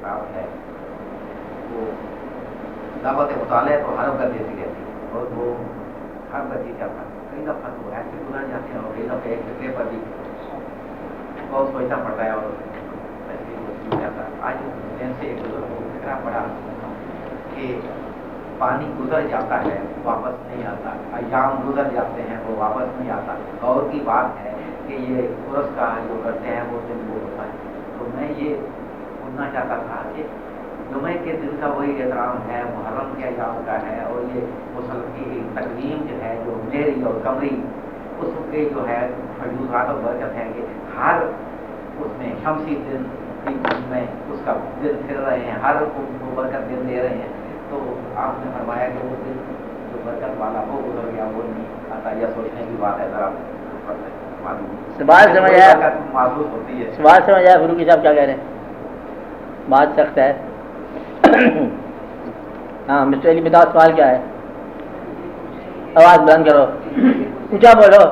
کتاب ہے وہ دعوت مطالعہ تو ہر وقت دیتی رہتی ہے اور وہ ہر بچی چلتا ہے. کئی دفعہ تو ایسے گزر جاتے ہیں اور کئی دفعہ ایک فکرے پر بھی بہت سوچنا پڑتا ہے اور ایسے ہی جاتا ہے. آج دن سے ایک بزرگ کو فکرہ پڑا کہ پانی گزر جاتا ہے واپس نہیں آتا, ایام گزر جاتے ہیں وہ واپس نہیں آتا. غور کی بات ہے کہ یہ عرس کا جو کرتے ہیں وہ دن وہ ہوتا ہے. تو میں یہ پوچھنا چاہتا تھا کہ جمعے کے دن کا وہی احترام ہے, محرم کے ایام کا ہے, اور یہ مسلم کی تقویم جو ہے جو میری اور قمری اس کے جو ہے فیوزات اور برکت ہے کہ ہر اس میں شمسی دن میں اس کا دن پھر رہے ہیں, ہر کو برکت دن دے رہے ہیں. تو آپ نے فرمایا کہ وہ دن جو برکت والا ہو گزر گیا وہ نہیں آتا. یہ سوچنے کی بات ہے, ذرا سوال سمجھ آیا, محسوس ہوتی ہے. سوال سمجھ آیا فروقی صاحب کیا کہہ رہے ہیں؟ بات سخت ہے. ہاں مسٹر علی بتاؤ سوال کیا ہے؟ آواز بلند کرو, اونچا بولو.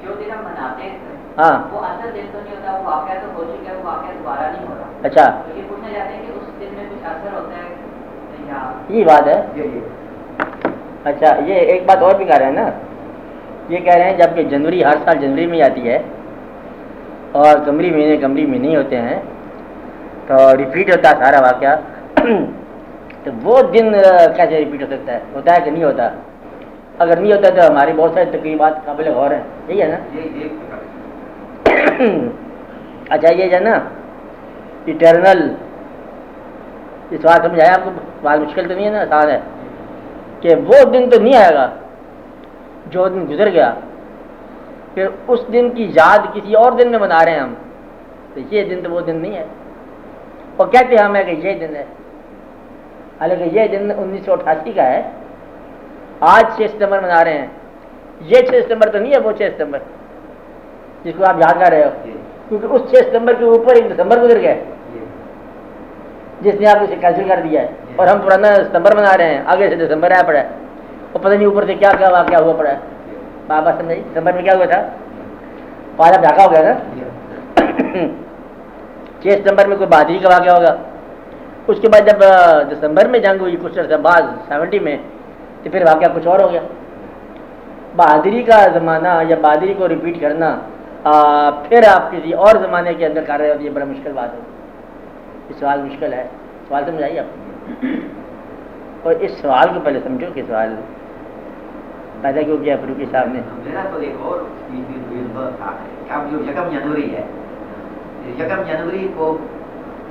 جو دن ہم مناتے ہیں ہاں وہ اصل دن تو نہیں ہوتا, وہ واقعہ تو ہو چکا ہے, وہ واقعہ دوبارہ نہیں ہو رہا. اچھا تو یہ پوچھنا چاہتے ہیں کہ اس دن میں کچھ اثر ہوتا ہے یا یہ بات ہے. اچھا یہ ایک بات اور بھی کہہ رہے ہیں نا, یہ کہہ رہے ہیں جب کہ جنوری ہر سال جنوری میں آتی ہے اور قمری مہینے نہیں ہوتے ہیں تو ریپیٹ ہوتا ہے سارا واقعہ, تو وہ دن کیسے ریپیٹ ہو سکتا ہے؟ ہوتا ہے کہ نہیں ہوتا؟ اگر نہیں ہوتا تو ہماری بہت ساری تقریبات قابل غور ہیں, یہی ہے نا. اچھا یہ جو ہے نا ایٹرنل, یہ سوال سمجھ آیا آپ کو؟ سوال مشکل تو نہیں ہے نا, آسان ہے کہ وہ دن تو نہیں آئے گا جو دن گزر گیا, پھر اس دن کی یاد کسی اور دن میں منا رہے ہیں ہم, تو یہ دن تو وہ دن نہیں ہے. اور کہتے ہیں ہمیں کہ یہ دن ہے, حالانکہ یہ دن 1988 کا ہے. آج 6 ستمبر منا رہے ہیں, یہ 6 ستمبر تو نہیں ہے وہ 6 ستمبر جس کو آپ یاد کر رہے ہو, کیونکہ اس 6 ستمبر کے اوپر 1 دسمبر گزر گیا جس نے آپ اسے کینسل کر دیا ہے, اور ہم پرانا ستمبر منا رہے ہیں, آگے سے دسمبر آیا پڑا ہے, اور پتہ نہیں اوپر سے کیا کیا واقعہ ہوا پڑا ہے. بابا سمجھ, دسمبر میں کیا ہوا تھا؟ پالا ڈھاکا ہو گیا نا. 6 ستمبر میں کوئی بہادری کا واقعہ ہوگا, اس کے بعد جب دسمبر میں جنگ ہوئی کچھ عرصہ بعد 70 میں, تو پھر واقعہ کچھ اور ہو گیا. بہادری کا زمانہ یا بہادری کو ریپیٹ کرنا پھر آپ کسی اور زمانے کے اندر کر رہے ہو, یہ بڑا مشکل بات ہے. یہ سوال مشکل ہے. سوال سمجھ آئیے آپ کو, اور اس سوال کو پہلے سمجھو کہ سوال پیدا کیوں کیا فروقی صاحب نے. میرا تو ایک اور تھا, اب جو 1 جنوری ہے, 1 جنوری کو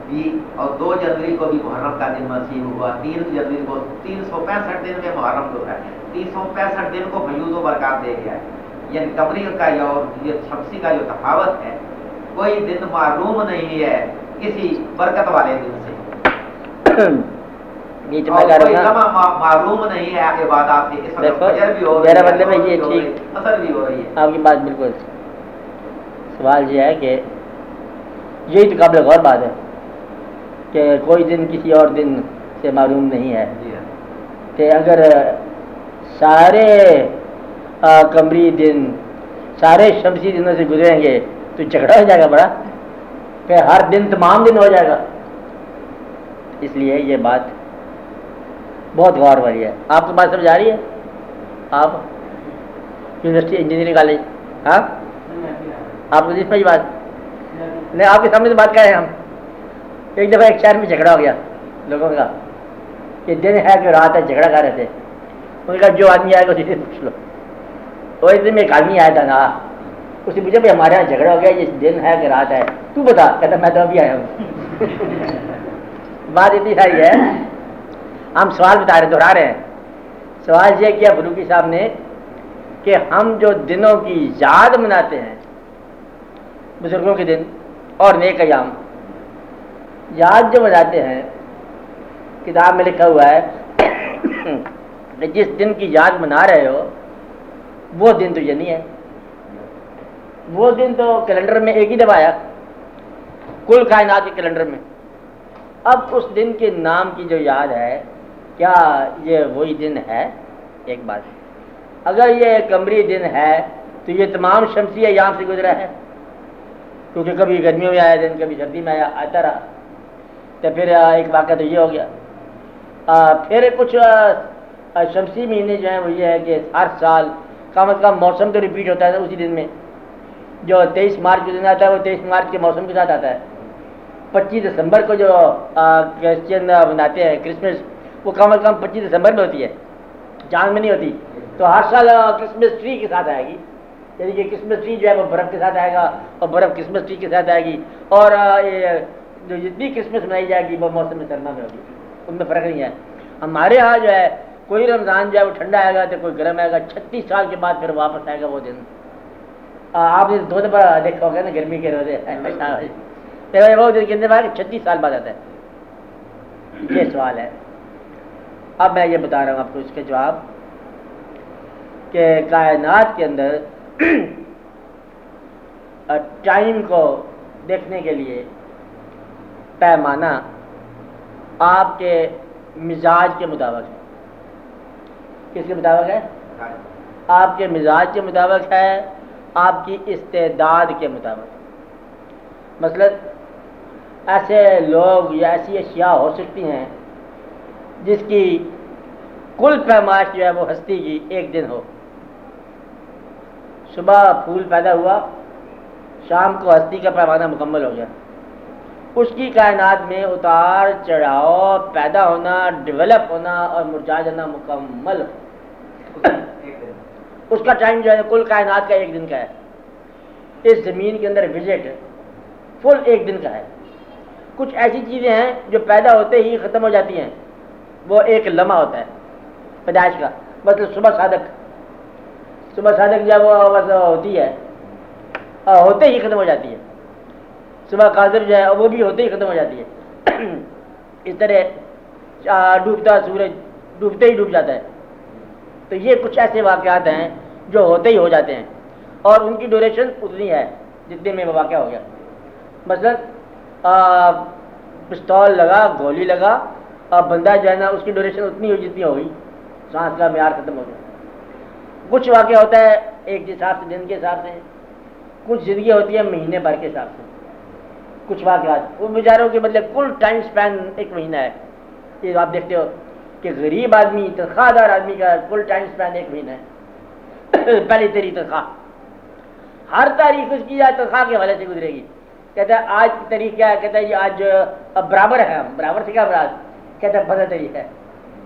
بھی اور 2 جنوری کو بھی محرم کا دن منسوخ ہوا. 3 جنوری کو 365 دن میں محرم جو ہے 365 دن کو فیوض و برکات دے گیا ہے. یعنی قمری کا اور یہ شمسی کا جو تفاوت ہے, کوئی دن معلوم نہیں ہے کسی برکت والے دن سے, اور کوئی جمع معلوم نہیں ہے عبادات کے. اس وقت فجر بھی ہو رہی ہے, مطلب ہے یہ ٹھیک, اثر بھی ہو رہی ہے. آپ کی بات بالکل. سوال یہ ہے کہ یہی تو قابل غور بات ہے کہ کوئی دن کسی اور دن سے معلوم نہیں ہے. کہ اگر سارے قمری دن سارے شمسی دنوں سے گزریں گے تو جھگڑا ہو جائے گا بڑا, پھر ہر دن تمام دن ہو جائے گا. اس لیے یہ بات بہت غور والی ہے. آپ کو بات سمجھ آ رہی ہے؟ آپ یونیورسٹی انجینئرنگ کالج, ہاں آپ کو جس میں بات نہیں, آپ کے سامنے سے بات کر رہے ہیں ہم. ایک دفعہ ایک شہر میں جھگڑا ہو گیا لوگوں کا کہ دن ہے کہ رات ہے, جھگڑا کر رہے تھے. انہوں نے کہا جو آدمی آئے گا اسی سے پوچھ لو. اور ایک دن میں ایک آدمی آیا تھا نا, اس نے پوچھا بھائی ہمارے یہاں جھگڑا ہو گیا, یہ دن ہے کہ رات ہے, تو بتا. کہتا میں تو ابھی آیا ہوں. بات اتنی ساری ہے, ہم سوال بتا رہے, دہرا رہے ہیں. سوال یہ کیا فروقی صاحب نے کہ ہم جو دنوں کی یاد مناتے ہیں, بزرگوں کے دن اور نیک ایام, یاد جو مناتے ہیں, کتاب میں لکھا ہوا ہے کہ جس دن کی یاد منا رہے ہو وہ دن تو یہ نہیں ہے. وہ دن تو کیلنڈر میں ایک ہی دفعہ آیا کل کائنات کے کیلنڈر میں. اب اس دن کے نام کی جو یاد ہے, کیا یہ وہی دن ہے؟ ایک بات, اگر یہ قمری دن ہے تو یہ تمام شمسی ایام سے گزرا ہے, کیونکہ کبھی گرمیوں میں آیا دن, کبھی سردی میں آیا, آتا رہا. تو پھر ایک واقعہ تو یہ ہو گیا. پھر کچھ شمسی مہینے جو ہیں وہ یہ ہے کہ ہر سال کم از کم موسم تو ریپیٹ ہوتا ہے اسی دن میں. جو 23 مارچ کو دن آتا ہے وہ 23 مارچ کے موسم کے ساتھ آتا ہے. 25 دسمبر کو جو کرسچین مناتے ہیں کرسمس، وہ کم از کم 25 دسمبر میں ہوتی ہے، چاند میں نہیں ہوتی. تو ہر سال کرسمس ٹری کے ساتھ آئے گی، یعنی کہ کرسمس ٹری جو ہے وہ برف کے ساتھ آئے گا اور برف کرسمس ٹری کے ساتھ آئے گی. اور جو جتنی کرسمس منائی جائے گی وہ موسم سرما میں ہوگی، ان میں فرق نہیں ہے. ہمارے ہاں جو ہے کوئی رمضان جو ہے وہ ٹھنڈا آئے گا تو کوئی گرم آئے گا. 36 سال کے بعد پھر واپس آئے گا وہ دن. آپ نے 2 دفعہ دیکھا ہوگا نا گرمی کے روزے، وہ دن کتنے بعد 36 سال بعد آتا ہے. یہ سوال ہے. اب میں یہ بتا رہا ہوں آپ کو اس کے جواب کہ کائنات کے اندر ٹائم کو دیکھنے کے لیے پیمانہ آپ کے مزاج کے مطابق ہے. کس کے مطابق ہے؟ آپ کے مزاج کے مطابق ہے، آپ کی استعداد کے مطابق. مثلا ایسے لوگ یا ایسی اشیاء ہو سکتی ہیں جس کی کل پیمائش جو ہے وہ ہستی کی 1 دن ہو. صبح پھول پیدا ہوا، شام کو ہستی کا پیمانہ مکمل ہو گیا. اس کی کائنات میں اتار چڑھاؤ، پیدا ہونا، ڈیولپ ہونا اور مرجھا جانا مکمل ہو. اس کا ٹائم جو ہے کل کائنات کا 1 دن کا ہے. اس زمین کے اندر وزٹ فل 1 دن کا ہے. کچھ ایسی چیزیں ہیں جو پیدا ہوتے ہی ختم ہو جاتی ہیں، وہ 1 لمحہ ہوتا ہے پیدائش کا. مطلب صبح صادق جب وہ بس ہوتی ہے ہوتے ہی ختم ہو جاتی ہے. صبح قاذب جو ہے وہ بھی ہوتے ہی ختم ہو جاتی ہے. اس طرح ڈوبتا سورج ڈوبتے ہی ڈوب جاتا ہے. تو یہ کچھ ایسے واقعات ہیں جو ہوتے ہی ہو جاتے ہیں اور ان کی ڈیوریشن اتنی ہے جتنے میں وہ واقعہ ہو گیا. مثلا پستول لگا، گولی لگا اور بندہ جو ہے نا اس کی ڈیوریشن اتنی ہوئی جتنی ہو گئی، سانس کا معیار ختم ہو گیا. کچھ واقعہ ہوتا ہے ایک حساب سے دن کے حساب سے، کچھ زندگی ہوتی ہے مہینے بھر کے حساب سے. کچھ واقعات وہ بیچاروں کے مطلب کل ٹائم سپین 1 مہینہ ہے. یہ آپ دیکھتے ہو کہ غریب آدمی، تنخواہ دار آدمی کا کل ٹائم سپین 1 مہینہ ہے. پہلی تیری تنخواہ، ہر تاریخ اس کی تنخواہ کے حوالے سے گزرے گی. کہتا ہے آج کی تاریخ کیا ہے؟ کہتا ہے جی آج برابر ہے. ہم برابر سے کیا مراد؟ کہتا ہے 15 تاریخ ہے.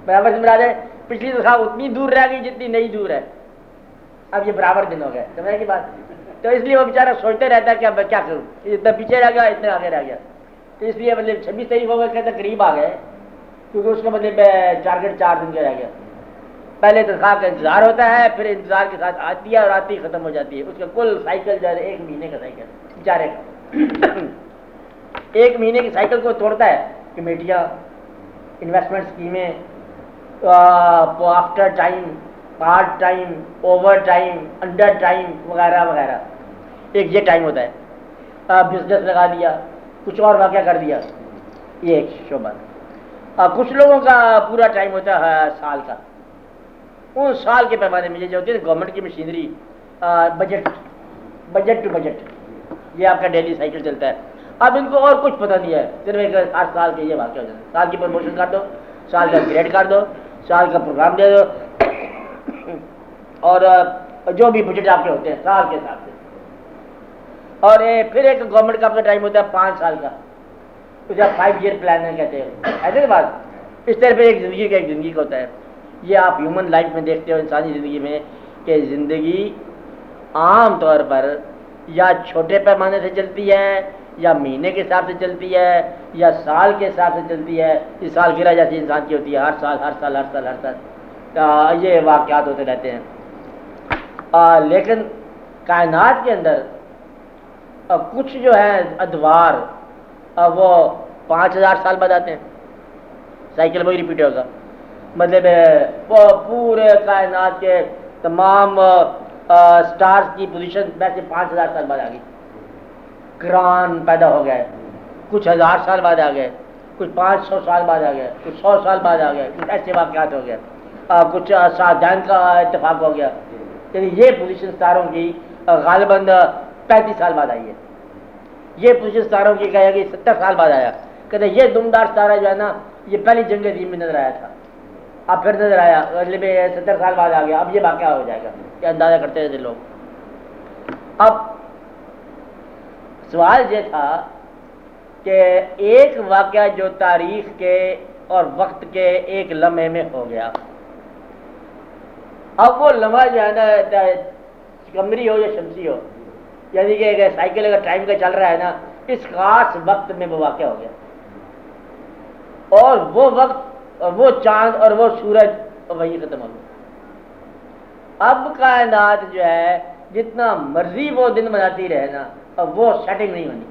برابر سے مراد ہے پچھلی تنخواہ اتنی دور رہ گئی جتنی نئی دور ہے. اب یہ برابر دن ہو گئے، سمجھے کی بات؟ تو اس لیے وہ بیچارہ سوچتے رہتا ہے کہ اب کیا کروں، اتنا پیچھے رہ گیا اتنا آگے رہ گیا. تو اس لیے مطلب 26 تاریخ ہو گئے، کہتا ہے قریب آ گئے، کیونکہ اس کا مطلب ٹارگیٹ 4 دن کا رہ گیا. پہلے تنخواہ کا انتظار ہوتا ہے، پھر انتظار کے ساتھ آتی ہے اور آتی ہی ختم ہو جاتی ہے. اس کا کل سائیکل جو ہے 1 مہینے کا سائیکل بیچارے کا. 1 مہینے کی سائیکل کو توڑتا ہے کمیٹیاں، انویسٹمنٹ اسکیمیں، after time, part time, over time, under time وغیرہ وغیرہ. ایک یہ ٹائم ہوتا ہے. بزنس لگا دیا، کچھ اور واقعہ کر دیا، یہ ایک شعبہ. کچھ لوگوں کا پورا ٹائم ہوتا ہے سال کا. ان سال کے پیمانے میں جو ہوتی ہے گورنمنٹ کی مشینری، بجٹ ٹو بجٹ، یہ آپ کا ڈیلی سائیکل چلتا ہے. اب ان کو اور کچھ پتہ نہیں ہے، صرف ایک 8 سال کے یہ واقعہ ہو جاتا ہے. سال کی پروموشن کر دو، سال کا گریڈ کر دو، سال کا پروگرام دے دو، اور جو بھی بجٹ آپ کے ہوتے ہیں سال کے حساب سے. اور پھر ایک گورنمنٹ کا اپنا ٹائم ہوتا ہے 5 سال کا، اسے 5 ایئر پلان کہتے ہیں. ایسے بات اس طرح پہ ایک زندگی کا ہوتا ہے. یہ آپ ہیومن لائف میں دیکھتے ہو، انسانی زندگی میں، کہ زندگی عام طور پر یا چھوٹے پیمانے سے چلتی ہے، یا مہینے کے حساب سے چلتی ہے، یا سال کے حساب سے چلتی ہے. اس سال گرا جیسی انسان کی ہوتی ہے، ہر سال یہ واقعات ہوتے رہتے ہیں. لیکن کائنات کے اندر کچھ جو ہے ادوار وہ 5000 سال بعد آتے ہیں. سائیکل وہی ریپیٹ ہوگا. مطلب وہ پورے کائنات کے تمام سٹارز کی پوزیشن ویسے 5000 سال بعد آ گئی. گران پیدا ہو گئے، کچھ 1000 سال بعد آ گئے، کچھ 500 سال بعد آ گئے، کچھ 100 سال بعد آ گئے. کچھ ایسے واقعات ہو گئے. کچھ سادان کا اتفاق ہو گیا. یعنی یہ پوزیشن ستاروں کی غالباً 35 سال بعد آئی ہے. یہ پوزیشن ستاروں کی کہے گی 70 سال بعد آیا. کہتے یہ دمدار ستارہ جو ہے نا یہ پہلی جنگ عظیم میں نظر آیا تھا، اب پھر نظر آیا، اگلے میں 70 سال بعد آ گیا، اب یہ واقعہ ہو جائے گا، یہ اندازہ کرتے تھے لوگ۔ اب سوال یہ تھا کہ ایک واقعہ جو تاریخ کے اور وقت کے ایک لمحے میں ہو گیا، اب وہ لمحہ جو ہے نا قمری ہو یا شمسی ہو، یعنی کہ سائیکل اگر ٹائم کا چل رہا ہے نا، اس خاص وقت میں وہ واقعہ ہو گیا، اور وہ وقت اور وہ چاند اور وہ سورج وہی ختم ہو گیا۔ اب کائنات جو ہے جتنا مرضی وہ دن مناتی رہے نا، اب وہ سیٹنگ نہیں ہونی۔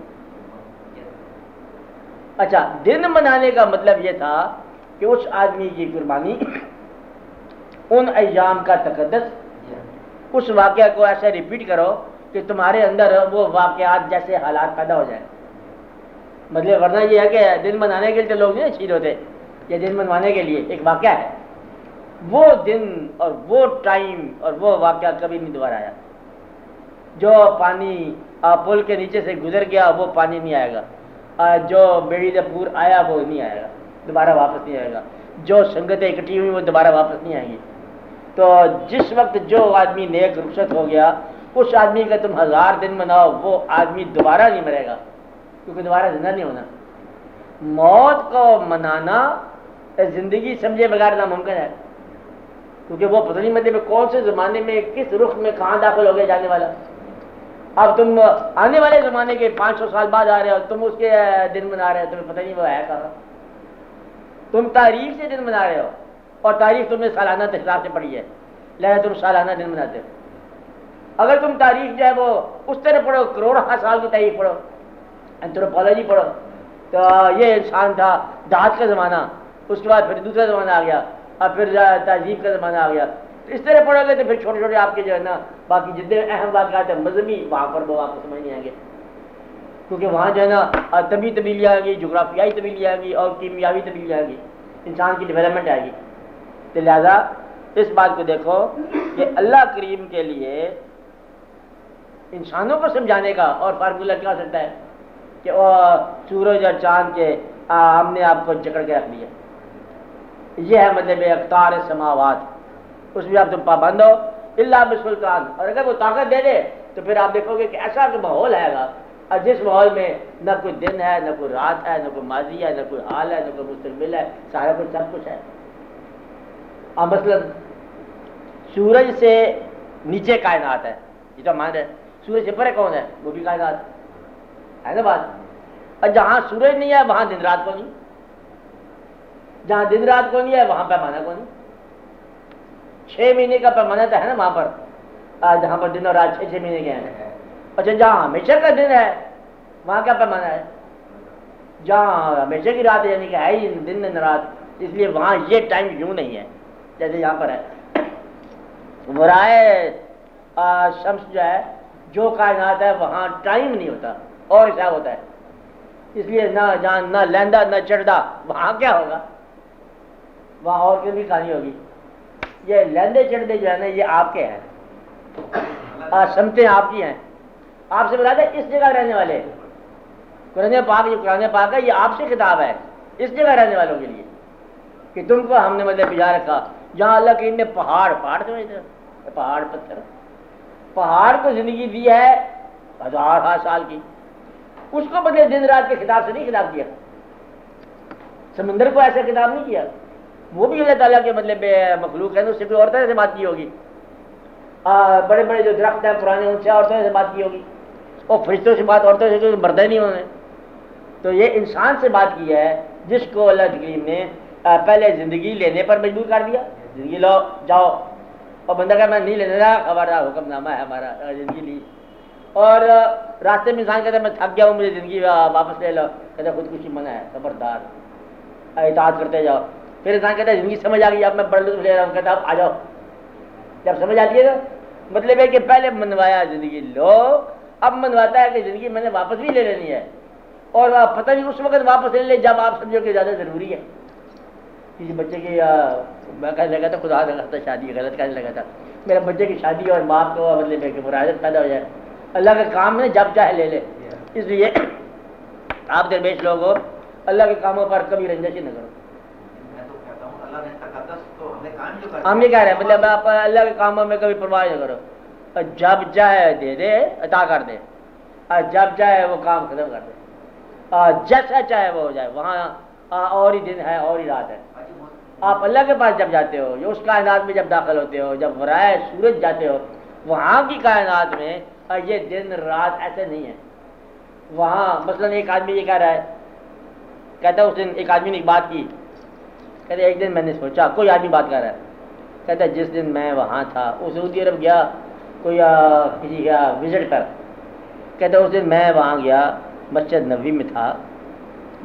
اچھا، دن منانے کا مطلب یہ تھا کہ اس آدمی کی قربانی، ان ایام کا تقدس، اس واقعہ کو ایسے ریپیٹ کرو کہ تمہارے اندر وہ واقعات جیسے حالات پیدا ہو جائیں۔ مطلب ورنہ یہ ہے کہ دن منانے کے لیے لوگ نہیں شہید ہوتے، یہ دن منوانے کے لیے ایک واقعہ ہے، وہ دن اور وہ ٹائم اور وہ واقعہ کبھی نہیں دوبارہ آیا۔ جو پانی پل کے نیچے سے گزر گیا وہ پانی نہیں آئے گا، جو بیڑی سے پور آیا وہ نہیں آئے گا، دوبارہ واپس نہیں آئے گا، جو سنگتیں اکٹھی ہوئی وہ دوبارہ واپس نہیں آئیں گی۔ تو جس وقت جو آدمی نیک رخصت ہو گیا، اس آدمی کا تم 1000 دن مناؤ، وہ آدمی دوبارہ نہیں مرے گا، کیونکہ دوبارہ زندہ نہیں ہونا۔ موت کو منانا زندگی سمجھے بغیر ناممکن ہے، کیونکہ وہ پتہ نہیں مطلب کون سے زمانے میں کس رخ میں کہاں داخل ہو گیا جانے والا۔ اب تم آنے والے زمانے کے 500 سال بعد آ رہے ہو، تم اس کے دن منا رہے ہو، تمہیں پتہ نہیں وہ ہے کہاں۔ تم تاریخ سے دن منا رہے ہو، اور تاریخ تم نے سالانہ حساب سے پڑھی ہے، لہذا تم سالانہ دن مناتے ہو۔ اگر تم تاریخ جو ہے وہ اس طرح پڑھو، کروڑ سال کی تاریخ پڑھو، اینتھروپولوجی پڑھو، تو یہ انسان تھا دھات کا زمانہ، اس کے بعد پھر دوسرا زمانہ آ گیا، اور پھر تہذیب کا زمانہ آ گیا، اس طرح پڑھو گے تو پھر چھوٹے چھوٹے آپ کے جو ہے نا باقی جتنے اہم واقعات ہیں مذہبی، وہاں پر وہ آپ کو سمجھ نہیں آئیں گے، کیونکہ وہاں جو ہے نا طبی تبدیلیاں آئیں گی، جغرافیائی تبدیلیاں آئیں گی، اور کیمیاوی تبدیلیاں آئیں گی، انسان کی ڈیولپمنٹ آئے گی۔ تو لہذا اس بات کو دیکھو کہ اللہ کریم کے لیے انسانوں کو سمجھانے کا اور فارمولہ کیا ہو سکتا ہے کہ سورج اور چاند کے ہم نے آپ کو جکڑ کے رکھ دیا، یہ ہے مطلب اقطار سماوات، اس میں آپ تم پابند ہو اللہ بسلطان، اور اگر وہ طاقت دے دے تو پھر آپ دیکھو گے کہ ایسا کہ ماحول ہے گا، اور جس ماحول میں نہ کوئی دن ہے، نہ کوئی رات ہے، نہ کوئی ماضی ہے، نہ کوئی حال ہے، نہ کوئی مستقبل ہے، سارا کچھ سب کچھ ہے۔ مثلا سورج سے نیچے کائنات ہے، یہ تو مان رہے، سورج سے پرے کون ہے، وہ بھی کائنات ہے نا بات۔ اور جہاں سورج نہیں ہے وہاں دن رات کو نہیں، جہاں دن رات کو نہیں ہے وہاں پیمانہ کو نہیں۔ 6 مہینے کا پیمانہ تو ہے نا وہاں پر، جہاں پر دن اور رات 6 مہینے کے ہیں۔ اچھا، جہاں ہمیشہ کا دن ہے وہاں کیا پیمانہ ہے، جہاں ہمیشہ کی رات ہے، یعنی کہ ہے ہی دن نہ رات، اس لیے وہاں یہ ٹائم یوں نہیں ہے جیسے یہاں پر ہے۔ ورائے شمس جو ہے، جو کائنات ہے وہاں ٹائم نہیں ہوتا اور حساب ہوتا ہے، اس لیے نہ جان نہ لیندا نہ چڑھدا، وہاں کیا ہوگا، وہاں اور کی بھی کہانی ہوگی۔ یہ لیندے چڑھدے جو ہے نا یہ آپ کے ہیں، سمتیں آپ کی ہیں، آپ سے بتا دیں اس جگہ رہنے والے، قرآن پاک، یہ قرآن پاک ہے، یہ آپ سے خطاب ہے اس جگہ رہنے والوں کے لیے، کہ تم کو ہم نے مطلب بھیجا رکھا جہاں اللہ کے نے پہاڑ سمجھتے ہیں، پہاڑ پتھر، پہاڑ کو زندگی دی ہے 1000 سال کی، اس کو مطلب دن رات کے خطاب سے نہیں خطاب کیا، سمندر کو ایسا خطاب نہیں کیا، وہ بھی اللہ تعالیٰ کے مطلب مخلوق ہے، اس سے کوئی اور طرح سے بات کی ہوگی، بڑے بڑے جو درخت ہیں پرانے ان سے اور طرح سے بات کی ہوگی، اور فرشتوں سے بات اور طرح سے کوئی مردہ نہیں انہوں نے، تو یہ انسان سے بات کی ہے جس کو اللہ کریم نے پہلے زندگی لینے پر مجبور کر دیا، زندگی لو جاؤ، اور بندہ کہا میں نہیں لینے رہا، ہمارا حکم نامہ ہے ہمارا، زندگی لی، اور راستے میں انسان کہتا ہے میں تھک گیا ہوں مجھے زندگی واپس لے لو، کہتا ہے خودکشی منع ہے، خبردار اطاعت کرتے جاؤ۔ پھر انسان کہتا ہے زندگی سمجھ آ گئی، اب میں بڑا لطف لے رہا ہوں، کہتا ہے اب آ جاؤ، جب سمجھ آتی ہے نا، مطلب ہے کہ پہلے منوایا زندگی لو، اب منواتا ہے کہ زندگی میں نے واپس بھی لے لینی ہے، اور پتہ نہیں اس وقت واپس لے لے جب آپ سمجھو کہ زیادہ ضروری ہے۔ کسی بچے کی میں کہنے لگا تھا خدا کا شادی غلط کہنے لگا تھا، میرے بچے کی شادی اور باپ کو مطلب ہے کہ مراحت پیدا ہو جائے، اللہ کا کام ہے جب چاہے لے لے، اس لیے آپ درمیش لوگوں اللہ کے کاموں پر کبھی رنجش نہ کرو. میں تو کہتا ہوں اللہ نے تقدس تو ہمیں کام جو ہم یہ کہہ رہے ہیں مطلب آپ اللہ کے کاموں میں کبھی پرواہ نہ کرو. جب چاہے دے دے عطا کر دے, جب چاہے وہ کام ختم کر دے, جیسا چاہے وہ ہو جائے. وہاں اور ہی دن ہے اور ہی رات ہے. آپ اللہ کے پاس جب جاتے ہو, جو اس کائنات میں جب داخل ہوتے ہو, جب ورائے سورج جاتے ہو, وہاں کی کائنات میں یہ دن رات ایسے نہیں ہے. وہاں مثلا ایک آدمی یہ کہہ رہا ہے, کہتا ہے اس دن ایک آدمی نے ایک بات کی, کہتے ایک دن میں نے سوچا, کوئی آدمی بات کر رہا ہے, کہتا ہے جس دن میں وہاں تھا, وہ سعودی عرب گیا کوئی کسی کا وزٹ پر, کہتا ہے اس دن میں وہاں گیا, مسجد نبوی میں تھا,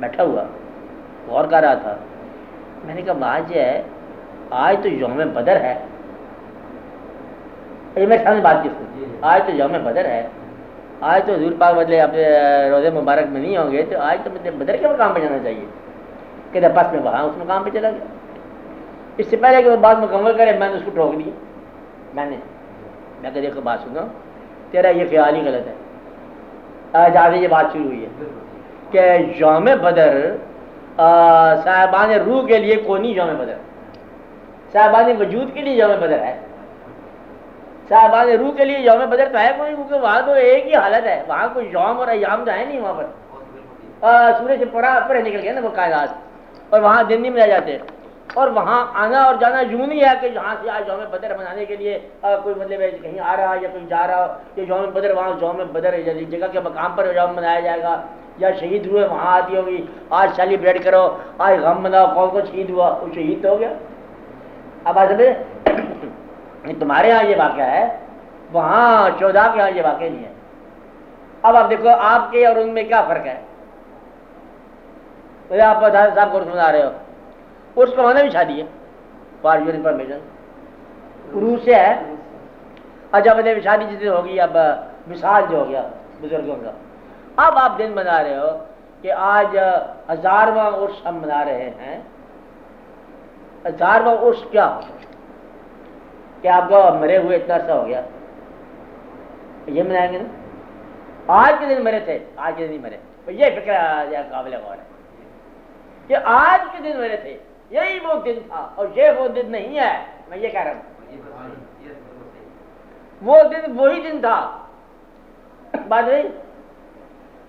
بیٹھا ہوا غور کر رہا تھا. میں نے کہا آج ہے, آج تو یوم بدر ہے. یہ میں سامنے بات کی, آج تو یوم بدر ہے, آج تو حضور پاک بدلے اپنے روزے مبارک میں نہیں ہوں گے, تو آج تو مجھے بدر کے مقام پہ جانا چاہیے. کہتے بس میں وہاں اس مقام پہ چلا گیا. اس سے پہلے کہ وہ بات مکمل کرے میں نے اس کو ٹوک دیا. میں کہ دیکھو بات سنو, تیرا یہ خیال ہی غلط ہے. آج آگے یہ بات شروع ہوئی ہے کہ یوم بدر صاحبان روح کے لیے کوئی نہیں یوم بدر, صاحبان وجود کے لیے یوم بدر ہے. صاحبان روح کے لیے یوم بدر تو ہے کوئی, کیونکہ وہاں تو ایک ہی حالت ہے, وہاں کوئی یوم اور ایام تو ہے نہیں. وہاں پر سورج سے پرے نکل گیا نا وہ کائنات, اور وہاں دن نہیں منائے جاتے. اور وہاں آنا اور جانا یوں نہیں ہے کہ یہاں سے آج یوم بدر منانے کے لیے کوئی مطلب ہے کہیں آ رہا یا کہیں جا رہا ہو, کہ یوم بدر وہاں یوم بدر جگہ کے مقام پر یوم منایا جائے گا, یا شہید ہوئے وہاں آتی ہوگی, آج سیلیبریٹ کرو, آج غم مناؤ, کون کو شہید ہوا, وہ شہید تو ہو گیا. اب آج تمہارے یہاں یہ واقعہ ہے, وہاں شہداء کے یہاں یہ واقعہ نہیں ہے. اب آپ دیکھو آپ کے اور ان میں کیا فرق ہے. آپ صاحب کو سنا رہے ہو, اس کو ہونے بھی شادی ہے فار یور انفارمیشن, روس سے ہے. اچھا مطلب شادی جس دن ہوگی, اب مثال جو ہو گیا بزرگوں کا, اب آپ دن بنا رہے ہو کہ آج 1000واں عرس ہم منا رہے ہیں. 1000واں عرس کیا ہو کہ آپ کو مرے ہوئے اتنا عرصہ ہو گیا, یہ منائیں گے نا. آج کے دن مرے تھے, آج کے دن نہیں مرے. یہ فکر قابل غور ہے کہ آج کے دن مرے تھے, یہی وہ دن تھا, اور یہ وہ دن نہیں ہے. میں یہ کہہ رہا ہوں وہ دن وہی دن تھا. بات نہیں,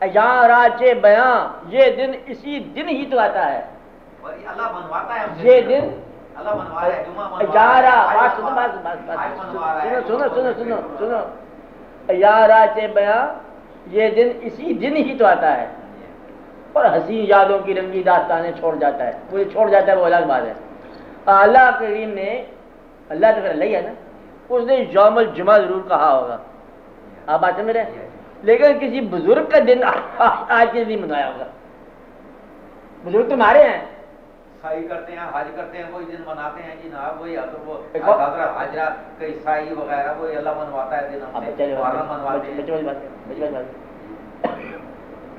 یہاں راچے بیاں, یہ دن اسی دن ہی تو آتا ہے. اللہ منواتا ہے یہ دن اللہ منوا رہا ہے, سنو یا راچے بیاں, یہ دن اسی دن ہی تو آتا ہے. اور حسین یادوں کی رنگی داستانیں چھوڑ جاتا ہے, وہ چھوڑ جاتا ہے, وہ الگ بات ہے. اللہ کریم نے, اللہ تو پھر اللہ ہے نا, اس نے یوم الجمعہ ضرور کہا ہوگا. آپ بات سمجھ رہے ہیں, لیکن کسی بزرگ کا دن آج کے نہیں منایا ہوگا. بزرگ تمہارے ہیں, عیسائی کرتے ہیں, حج کرتے ہیں, وہی دن مناتے ہیں جناب, وہی وہ حضرت حاجرہ کے عیسائی وغیرہ, وہی اللہ منواتا ہے دن, ہم سے محرم منواتے ہیں.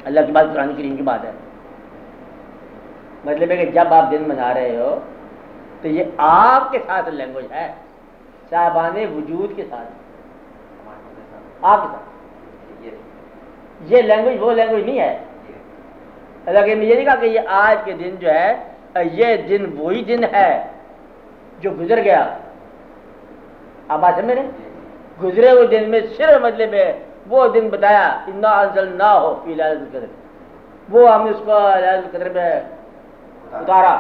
اللہ کی بات قرآن کریم کی بات ہے. مطلب ہے کہ جب آپ دن منا رہے ہو تو یہ آپ کے ساتھ لینگویج ہے, صاحبان وجود کے ساتھ, آپ کے ساتھ. یہ لینگویج وہ لینگویج نہیں ہے. اللہ کہ یہ نہیں کہا کہ یہ آج کے دن جو ہے, یہ دن وہی دن ہے جو گزر گیا. آپ بات سمجھ رہے ہیں, گزرے ہوئے دن میں صرف مطلب ہے وہ دن بتایا, انا انزلناہ فی لیلۃ القدر, وہ ہم نے اس کو لیلۃ القدر میں اتارا.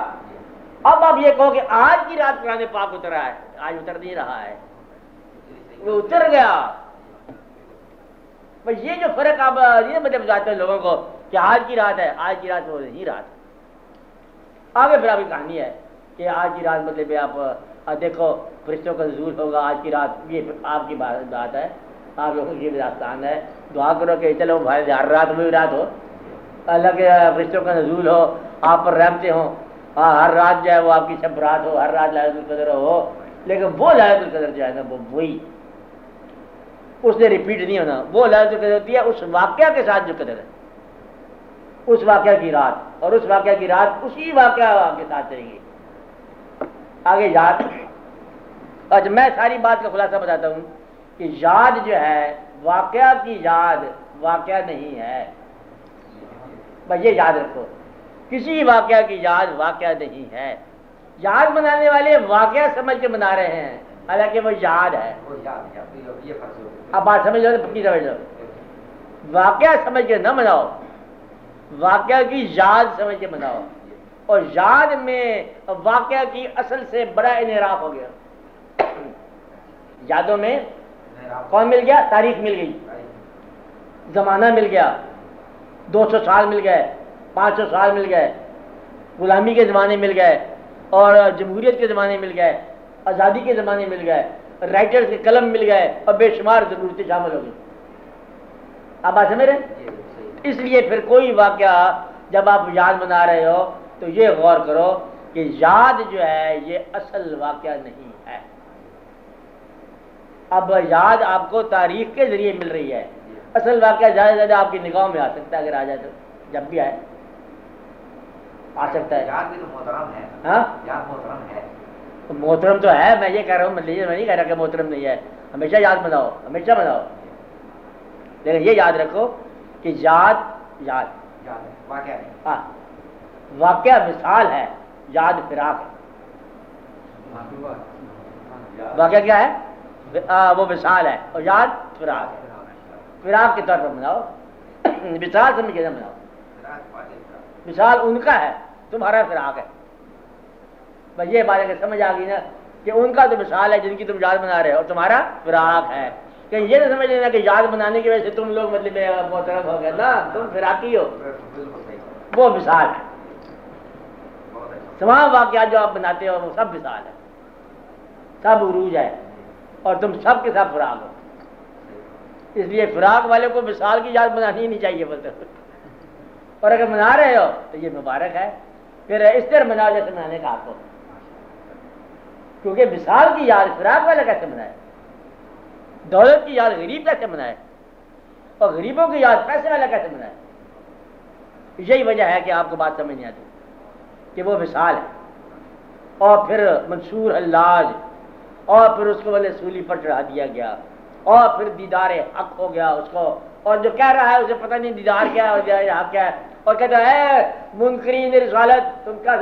اب آپ یہ کہو کہ آج کی رات قرآن پاک اترا ہے, آج اتر نہیں رہا ہے, وہ اتر گیا. بس یہ جو فرق آپ یہ مطلب بتاتے ہیں لوگوں کو کہ آج کی رات ہے, آج کی رات وہ نہیں رات. آگے پھر آپ کی کہانی ہے کہ آج کی رات مطلب آپ دیکھو فرشتوں کا نزول ہوگا آج کی رات, یہ آپ کی بات ہے, آپ لوگوں کی داستان ہے. دعا کرو کہ چلو بھائی ہر رات وہی رات ہو, اللہ کے فرشتوں کا نزول ہو, آپ پر رحمتیں ہوں, ہر رات جو ہے وہ آپ کی شب رات ہو, ہر رات لیلۃ القدر ہو. لیکن وہ لیلۃ القدر جو ہے نا, وہ وہی اس نے ریپیٹ نہیں ہونا. وہ لیلۃ القدر ہوتی ہے اس واقعہ کے ساتھ جو قدر ہے, اس واقعہ کی رات, اور اس واقعہ کی رات اسی واقعہ کے ساتھ چلے گی. آگے یاد, اچھا میں ساری بات کا خلاصہ بتاتا ہوں کہ یاد جو ہے, واقعہ کی یاد واقعہ نہیں ہے. بس یہ یاد رکھو کسی واقعہ کی یاد واقعہ نہیں ہے. یاد منانے والے واقعہ سمجھ کے منا رہے ہیں حالانکہ وہ یاد ہے. وہ یاد ہے یہ فرض ہو. اب بات سمجھ لو, پکی سمجھ لو. واقعہ سمجھ کے نہ مناؤ, واقعہ کی یاد سمجھ کے مناؤ. اور یاد میں واقعہ کی اصل سے بڑا انحراف ہو گیا. یادوں میں کون مل گیا؟ تاریخ مل گئی, زمانہ مل گیا, 200 سال مل گئے, 500 سال مل گئے, غلامی کے زمانے مل گئے, اور جمہوریت کے زمانے مل گئے, آزادی کے زمانے مل گئے, رائٹرز کے قلم مل گئے, اور بے شمار ضرورتیں شامل ہو گئی. اب بات سمجھ رہے ہیں؟ اس لیے پھر کوئی واقعہ جب آپ یاد منا رہے ہو تو یہ غور کرو کہ یاد جو ہے یہ اصل واقعہ نہیں ہے. اب یاد آپ کو تاریخ کے ذریعے مل رہی ہے, اصل واقعہ زیادہ سے زیادہ آپ کی نگاہوں میں آ سکتا ہے, اگر آ جائے تو, جب بھی آئے آ سکتا ہے. یاد بھی تو محترم ہے. ہاں یاد محترم ہے. محترم تو ہے, میں یہ کہہ رہا ہوں, میں نہیں کہہ رہا کہ محترم نہیں ہے. ہمیشہ یاد مناؤ, ہمیشہ مناؤ, لیکن یہ یاد رکھو کہ یاد یاد ہے, واقعہ ہے. ہاں, واقعہ مثال ہے, یاد فراق ہے. واقعہ کیا ہے؟ وہ مثال ہے, اور یاد فراق ہے. فراق کے طور پر مناؤ, مثال سمجھ کے نہ مناؤ. مثال ان کا ہے, تمہارا فراق ہے. بس یہ بات اگر سمجھ آ گئی نا کہ ان کا تو مثال ہے جن کی تم یاد منا رہے ہو, اور تمہارا فراق ہے. کہ یہ نہ سمجھ لینا کہ یاد منانے کی وجہ سے تم لوگ مطلب محترم ہو گئے نا, تم فراقی ہو. وہ مثال ہے. تمام واقعات جو آپ بناتے ہو وہ سب مثال ہے, سب عروج ہے, اور تم سب کے ساتھ فراق ہو. اس لیے فراق والے کو مثال کی یاد بنانی ہی نہیں چاہیے بولتے. اور اگر منا رہے ہو تو یہ مبارک ہے, پھر اس طرح مناؤ جیسے منانے کا آپ کو, کیونکہ مثال کی یاد فراق والا کیسے منائے, دولت کی یاد غریب کیسے منائے, اور غریبوں کی یاد پیسے والا کیسے منائے. یہی وجہ ہے کہ آپ کو بات سمجھ نہیں آتی کہ وہ مثال ہے, اور پھر منصور حلاج, اور پھر اس کو والے سولی پر چڑھا دیا گیا, اور پھر دیدار حق ہو گیا اس کو, اور جو کہہ رہا ہے اسے پتہ نہیں دیدار کیا ہے اور دیدار حق کیا ہے, اور کہتا ہے منکرین رسالت, تم کا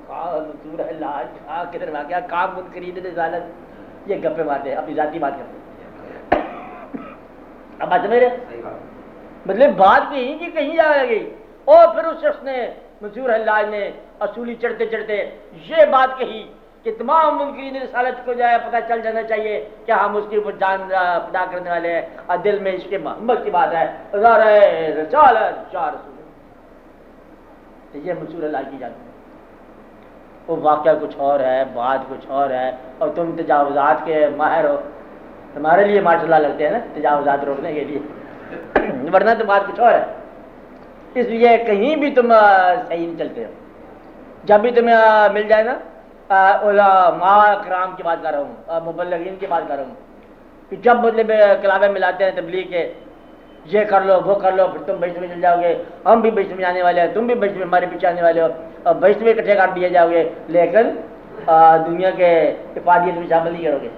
منصور حلاج کدھر واقعہ کام منکرین رسالت, یہ گپے مارتے ہیں, اپنی ذاتی بات کرتے ہیں. اب بات سمجھ رہے, مطلب بات کہیں کہ کہیں جا گئی, اور پھر اس شخص نے منصور حلاج نے اصولی چڑھتے چڑھتے یہ بات کہی کہ تمام منکرین رسالت کو جائے پتہ چل جانا چاہیے کہ ہم اس کے اوپر جان فدا کرنے والے ہیں, اور دل میں عشق محمد کی بات ہے, رسالت شاہ رسول. یہ منصور حلاج کی جانتے ہیں. وہ واقعہ کچھ اور ہے, بات کچھ اور ہے, اور تم تجاوزات کے ماہر ہو. ہمارے لیے ماشاء اللہ لگتے ہیں نا تجاوزات روکنے کے لیے, ورنہ تو بات کچھ اور ہے. اس لیے کہیں بھی تم صحیح نہیں چلتے ہو. جب بھی تمہیں مل جائے نا, علماء کرام کی بات کر رہا ہوں, مبلغین کی بات کر رہا ہوں, کہ جب مطلب کلابیں ملاتے ہیں تبلیغ کے, یہ کر لو وہ کر لو, پھر تم بہشت میں چل جاؤ گے, ہم بھی بہشت میں آنے والے ہیں, تم بھی بہشت میں ہمارے پیچھے آنے والے ہو, اور بہشت میں اکٹھے کر دیے جاؤ گے, لیکن دنیا کے افادیت میں شامل نہیں کرو گے.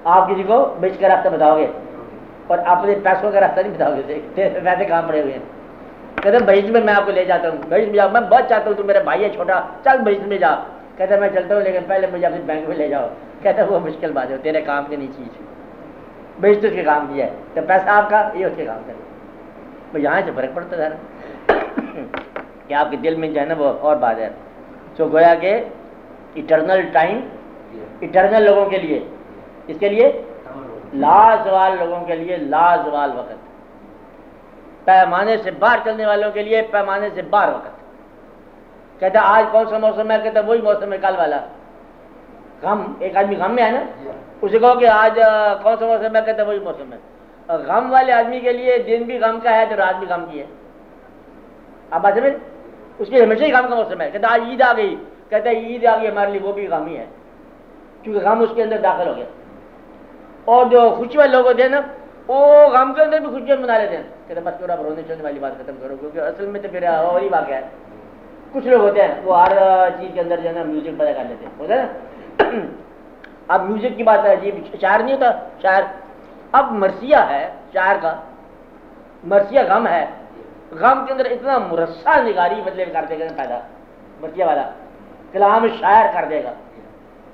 آپ کسی کو بہشت کا راستہ بتاؤ گے, اور اپنے پیسوں کا راستہ نہیں بتاؤ گے, ویسے کام پڑے ہوئے ہیں. کہتے ہیں بہشت میں آپ کو لے جاتا ہوں, بہشت میں جاؤ, میں بہت چاہتا ہوں, تو میرا بھائی ہے چھوٹا, چل بہشت میں جا. کہتا ہے میں چلتا ہوں, لیکن پہلے مجھے اپنے بینک میں لے جاؤ. کہتا ہے وہ مشکل بات ہے, تیرے کام کی نہیں چیز, بہشت اس کے کام کی ہے, تو پیسہ آپ کا, یہ اس کے کام کا. یہاں سے فرق پڑتا ہے کہ آپ کے دل میں جو ہے نا وہ اور بات ہے. تو گویا کہ اٹرنل ٹائم, اٹرنل لوگوں کے لیے, اس کے لیے لازوال لوگوں کے لیے لازوال وقت, پیمانے سے باہر چلنے والوں کے لیے پیمانے سے باہر وقت. کہتا آج کون سا موسم ہے, کہتا وہی موسم ہے کل والا. غم, ایک آدمی غم میں ہے نا, اسے کہو کہ آج کون سا موسم ہے, کہتا وہی موسم ہے. غم والے آدمی کے لیے دن بھی غم کا ہے تو رات بھی غم کی ہے. آپ بات سمجھ, اس کے ہمیشہ ہی غم کا موسم ہے. کہتا آج عید آ گئی, کہتا ہے عید آ گئی ہمارے لیے, وہ بھی غم ہی ہے, کیونکہ غم اس کے اندر داخل ہو گیا. اور جو خوشی والے لوگ ہوتے ہیں نا, وہ غم کے اندر بھی خوشیاں منا لیتے ہیں. کہتے بس تھوڑا رونے چلنے والی بات ختم کرو, کیونکہ اصل میں تو پھر اور ہی واقعہ ہے. کچھ لوگ ہوتے ہیں وہ ہر چیز کے اندر جو ہے نا میوزک پیدا کر لیتے ہیں, ہوتا ہے نا. اب میوزک کی بات ہے, عجیب شاعر نہیں ہوتا, شاعر. اب مرثیہ ہے شاعر کا, مرثیہ غم ہے, غم کے اندر اتنا مرصع نگاری مطلب کر دے گا پیدا مرثیہ والا کلام شاعر کر دے گا،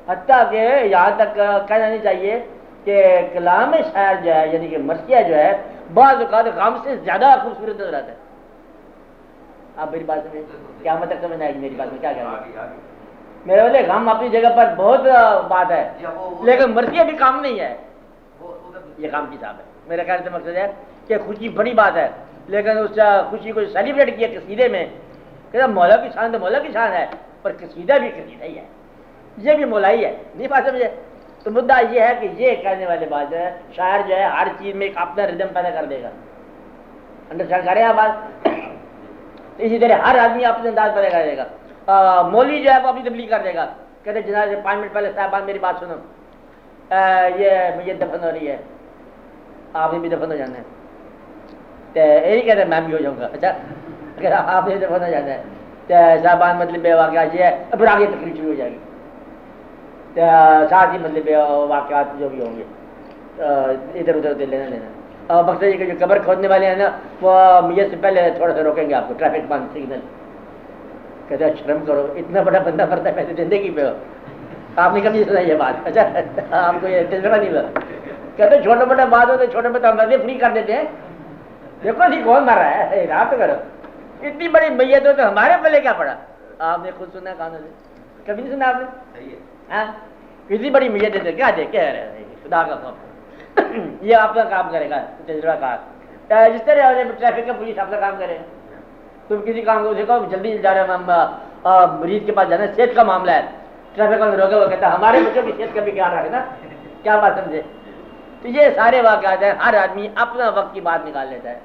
حتیٰ کہ یہاں تک کہنا نہیں چاہیے کہ کلام شاعر جو ہے یعنی کہ مرثیہ جو ہے بعض اوقات غم سے زیادہ خوبصورت نظر آتا ہے. آپ میری بات سمجھیں، قیامت تک سمجھنا ہے میری بات میں کیا کہہ رہا ہے. میرے بولے غم اپنی جگہ پر بہت بات ہے لیکن مرثیہ بھی کام نہیں ہے، یہ کام کی صاحب ہے. میرا خیال سے مقصد ہے کہ خوشی بڑی بات ہے لیکن اس خوشی کو سیلیبریٹ کیا قصیدے میں کہ مولا کی شان تو مولا کی شان ہے پر قصیدہ بھی قصیدہ ہی ہے، یہ بھی مولا ہی ہے. نہیں بات سمجھے؟ تو مدعا یہ ہے کہ یہ کہنے والے بات جو ہے شاعر جو ہے ہر چیز میں ایک اپنا ردم پیدا کر دے گا. انڈرسٹینڈ کریں آپ بات؟ اسی طرح ہر آدمی اپنے انداز پیدا کر دے گا. مولوی جو ہے وہ اپنی تبلیغ کر دے گا، کہتے جناب 5 منٹ پہلے صاحبان میری بات سنو، یہ دفن ہو رہی ہے، آپ نے بھی دفن ہو جانا ہے. تو یہی کہتے ہیں میں بھی ہو جاؤں گا. اچھا اگر آپ نے دفن ہو جانا ہے تو صاحبان مطلب بے واقعات یہ ہے، پھر آگے تقریر شروع ہو جائے گی. ساتھ ہی مطلب واقعات جو بھی ہوں گے ادھر ادھر لینا لینا. مقصد یہ کہ جو قبر کھودنے والے ہیں نا وہ میت سے پہلے تھوڑا سا روکیں گے آپ کو، ٹریفک بند سگنل. کہتے ہیں شرم کرو، اتنا بڑا بندہ مرتا ہے پہلے زندگی پہ ہو، آپ نے کبھی سنا یہ بات؟ اچھا آپ کو یہ تجربہ نہیں ہوا؟ کہتے چھوٹا موٹا بات ہو تو چھوٹے موٹا مزے فری کر دیتے ہیں. دیکھو جی کون مر رہا ہے، رات کرو. اتنی بڑی میت ہو تو ہمارے پہلے کیا پڑا؟ آپ نے خود سنا کانوں سے، کبھی نہیں سنا آپ نے؟ ہاں اتنی بڑی میت دیتے کیا دے کہہ رہے خدا کا خوف. یہ آپ کا کام کرے گا تجربہ کار. جس طرح ٹریفک کا پولیس آپ کا کام کرے گا. تم کسی کام کو دیکھو جلدی جا رہے ہیں مریض کے پاس جانا ہے، صحت کا معاملہ ہے، ٹریفک کا روکے وہ کہتا ہے ہمارے بچوں کی صحت کا بھی خیال رکھنا. کیا بات سمجھے؟ تو یہ سارے واقعات ہیں. ہر آدمی اپنا وقت کی بات نکال لیتا ہے،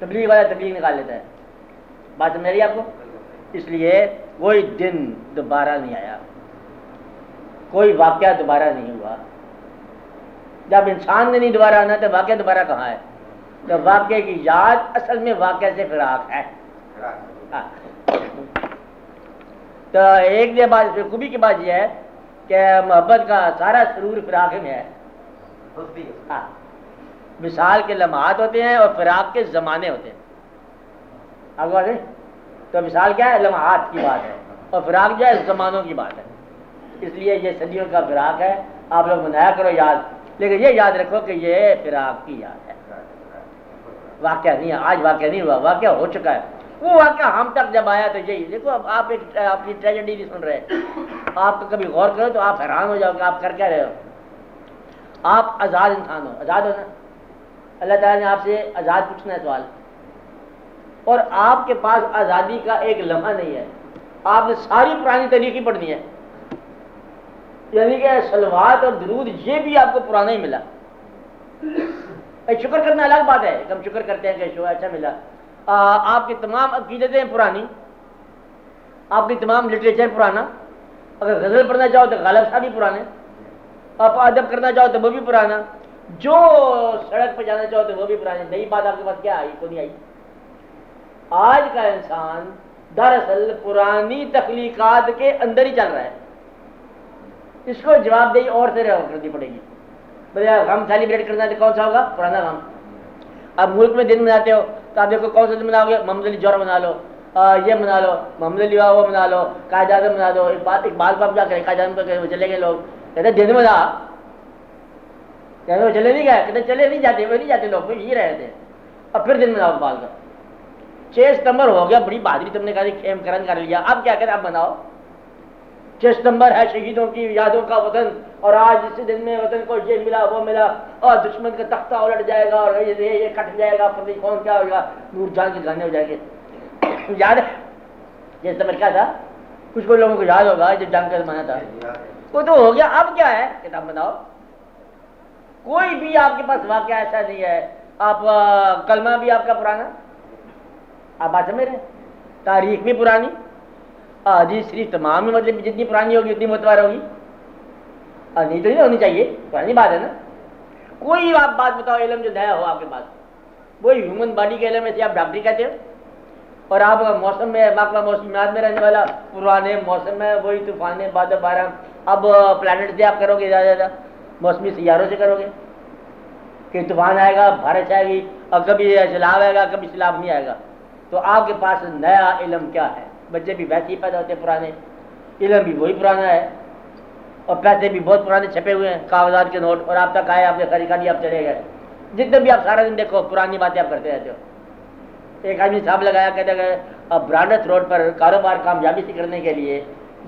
تبلیغ والا تبلیغ نکال لیتا ہے. بات سمجھ رہی ہے آپ کو؟ اس لیے کوئی دن دوبارہ نہیں آیا، کوئی واقعہ دوبارہ نہیں ہوا. جب انسان نے نہیں دوبارہ آنا تو واقعہ دوبارہ کہاں ہے؟ تو واقعے کی یاد اصل میں واقعہ سے فراق ہے. تو ایک دن بعد خوبی کی بات یہ ہے کہ محبت کا سارا سرور فراق میں ہے. مثال کے لمحات ہوتے ہیں اور فراق کے زمانے ہوتے ہیں. آپ کو تو مثال کیا ہے؟ لمحات کی بات ہے اور فراق جو ہے زمانوں کی بات ہے. اس لیے یہ صدیوں کا فراق ہے. آپ لوگ منایا کرو یاد، لیکن یہ یاد رکھو کہ یہ فراق کی یاد ہے، واقعہ نہیں ہے. آج واقعہ نہیں ہوا، واقعہ ہو چکا ہے. وہ واقعہ ہم تک جب آیا تو یہی دیکھو. اب آپ ایک اپنی ٹریجڈی نہیں سن رہے، آپ تو کبھی غور کرو تو آپ حیران ہو جاؤ کہ آپ کر کیا رہے ہو. آپ آزاد انسان ہو، آزاد ہو نا. اللہ تعالیٰ نے آپ سے آزاد پوچھنا ہے سوال، اور آپ کے پاس آزادی کا ایک لمحہ نہیں ہے. آپ نے ساری پرانی تاریخ ہی پڑھنی ہے، یعنی کہ صلوات اور درود یہ بھی آپ کو پرانا ہی ملا. شکر کرنا الگ بات ہے، ہم شکر کرتے ہیں کہ شو اچھا ملا. آپ کی تمام عقیدتیں پرانی، آپ کی تمام لٹریچر پرانا. اگر غزل پڑھنا چاہو تو غالب صاحب بھی پرانے، آپ ادب کرنا چاہو تو وہ بھی پرانا، جو سڑک پہ جانا چاہو تو وہ بھی پرانے. نئی بات آپ کے پاس کیا آئی؟ کو نہیں آئی. آج کا انسان دراصل پرانی تخلیقات کے اندر ہی چل رہا ہے. اس کو جواب دہی اور سے کرنی پڑے گی. غم سیلیبریٹ کرنا تو کون سا ہوگا؟ پرانا غم. اب ملک میں دن مناتے ہو تو آپ دیکھو کون سا دن مناؤ گے؟ محمد علی جوہر منا لو، یہ منا لو، محمد علی وہ منا لو، قائد اعظم منا دو. اقبال کو جا کر قائد اعظم کو چلے گئے لوگ، کہتے دن منا، کہتے وہ چلے نہیں گئے، کہتے چلے نہیں جاتے، وہ نہیں جاتے لوگ، وہ یہی رہے تھے. اب پھر دن مناؤ اقبال کا. 6 ستمبر ہو گیا، بڑی بہادری تم نے کہا خیم کرن کر لیا، اب کیا کہتے اب مناؤ. 6 ستمبر ہے شہیدوں کی یادوں کا وطن، اور آج اسی دن میں وطن کو یہ ملا وہ ملا، اور دشمن کا تختہ الٹ جائے گا اور یہ کٹ جائے گا، پتہ نہیں کون کیا ہوگا، نور جان کے گانے ہو جائیں گے. یاد ہے 6 ستمبر کیا تھا؟ کچھ کو لوگوں کو یاد ہوگا جب جنگ کا زمانہ تھا. وہ تو ہو گیا. اب کیا ہے؟ کتاب بناؤ. کوئی بھی آپ کے پاس واقعہ ایسا نہیں ہے. آپ کلمہ بھی آپ کا پرانا، آپ بات سمجھ رہے ہیں، تاریخ بھی پرانی، حدیث شریف تمام مطلب جتنی پرانی ہوگی اتنی معتبر ہوگی. نہیں تو نہیں ہونی چاہیے، پرانی بات ہے نا. کوئی آپ بات بتاؤ علم جو نیا ہو آپ کے پاس، وہی ہیومن باڈی کے علم میں سے آپ ڈاکٹری کہتے ہو، اور آپ موسم میں واقعہ موسمیات میں رہنے والا پرانے موسم میں وہی طوفان بادل بارہ. اب پلانٹ سے آپ کرو گے زیادہ زیادہ، موسمی سیاروں سے کرو گے کہ طوفان آئے گا، بارش آئے گی، اور کبھی سیلاب آئے گا، کبھی سیلاب نہیں آئے گا. تو آپ کے پاس نیا علم کیا ہے؟ بچے بھی ویسے ہی پیدا ہوتے ہیں پرانے، علم بھی وہی پرانا ہے، اور پیسے بھی بہت پرانے چھپے ہوئے ہیں، کاغذات کے نوٹ، اور آپ تک آئے، آپ نے خرید کر لیا، آپ چلے گئے۔ جتنے بھی آپ سارا دن دیکھو پرانی باتیں آپ کرتے رہتے ہو۔ ایک آدمی صاحب لگایا، کہتے ہیں اب برانڈس روڈ پر کاروبار کامیابی سے کرنے کے لیے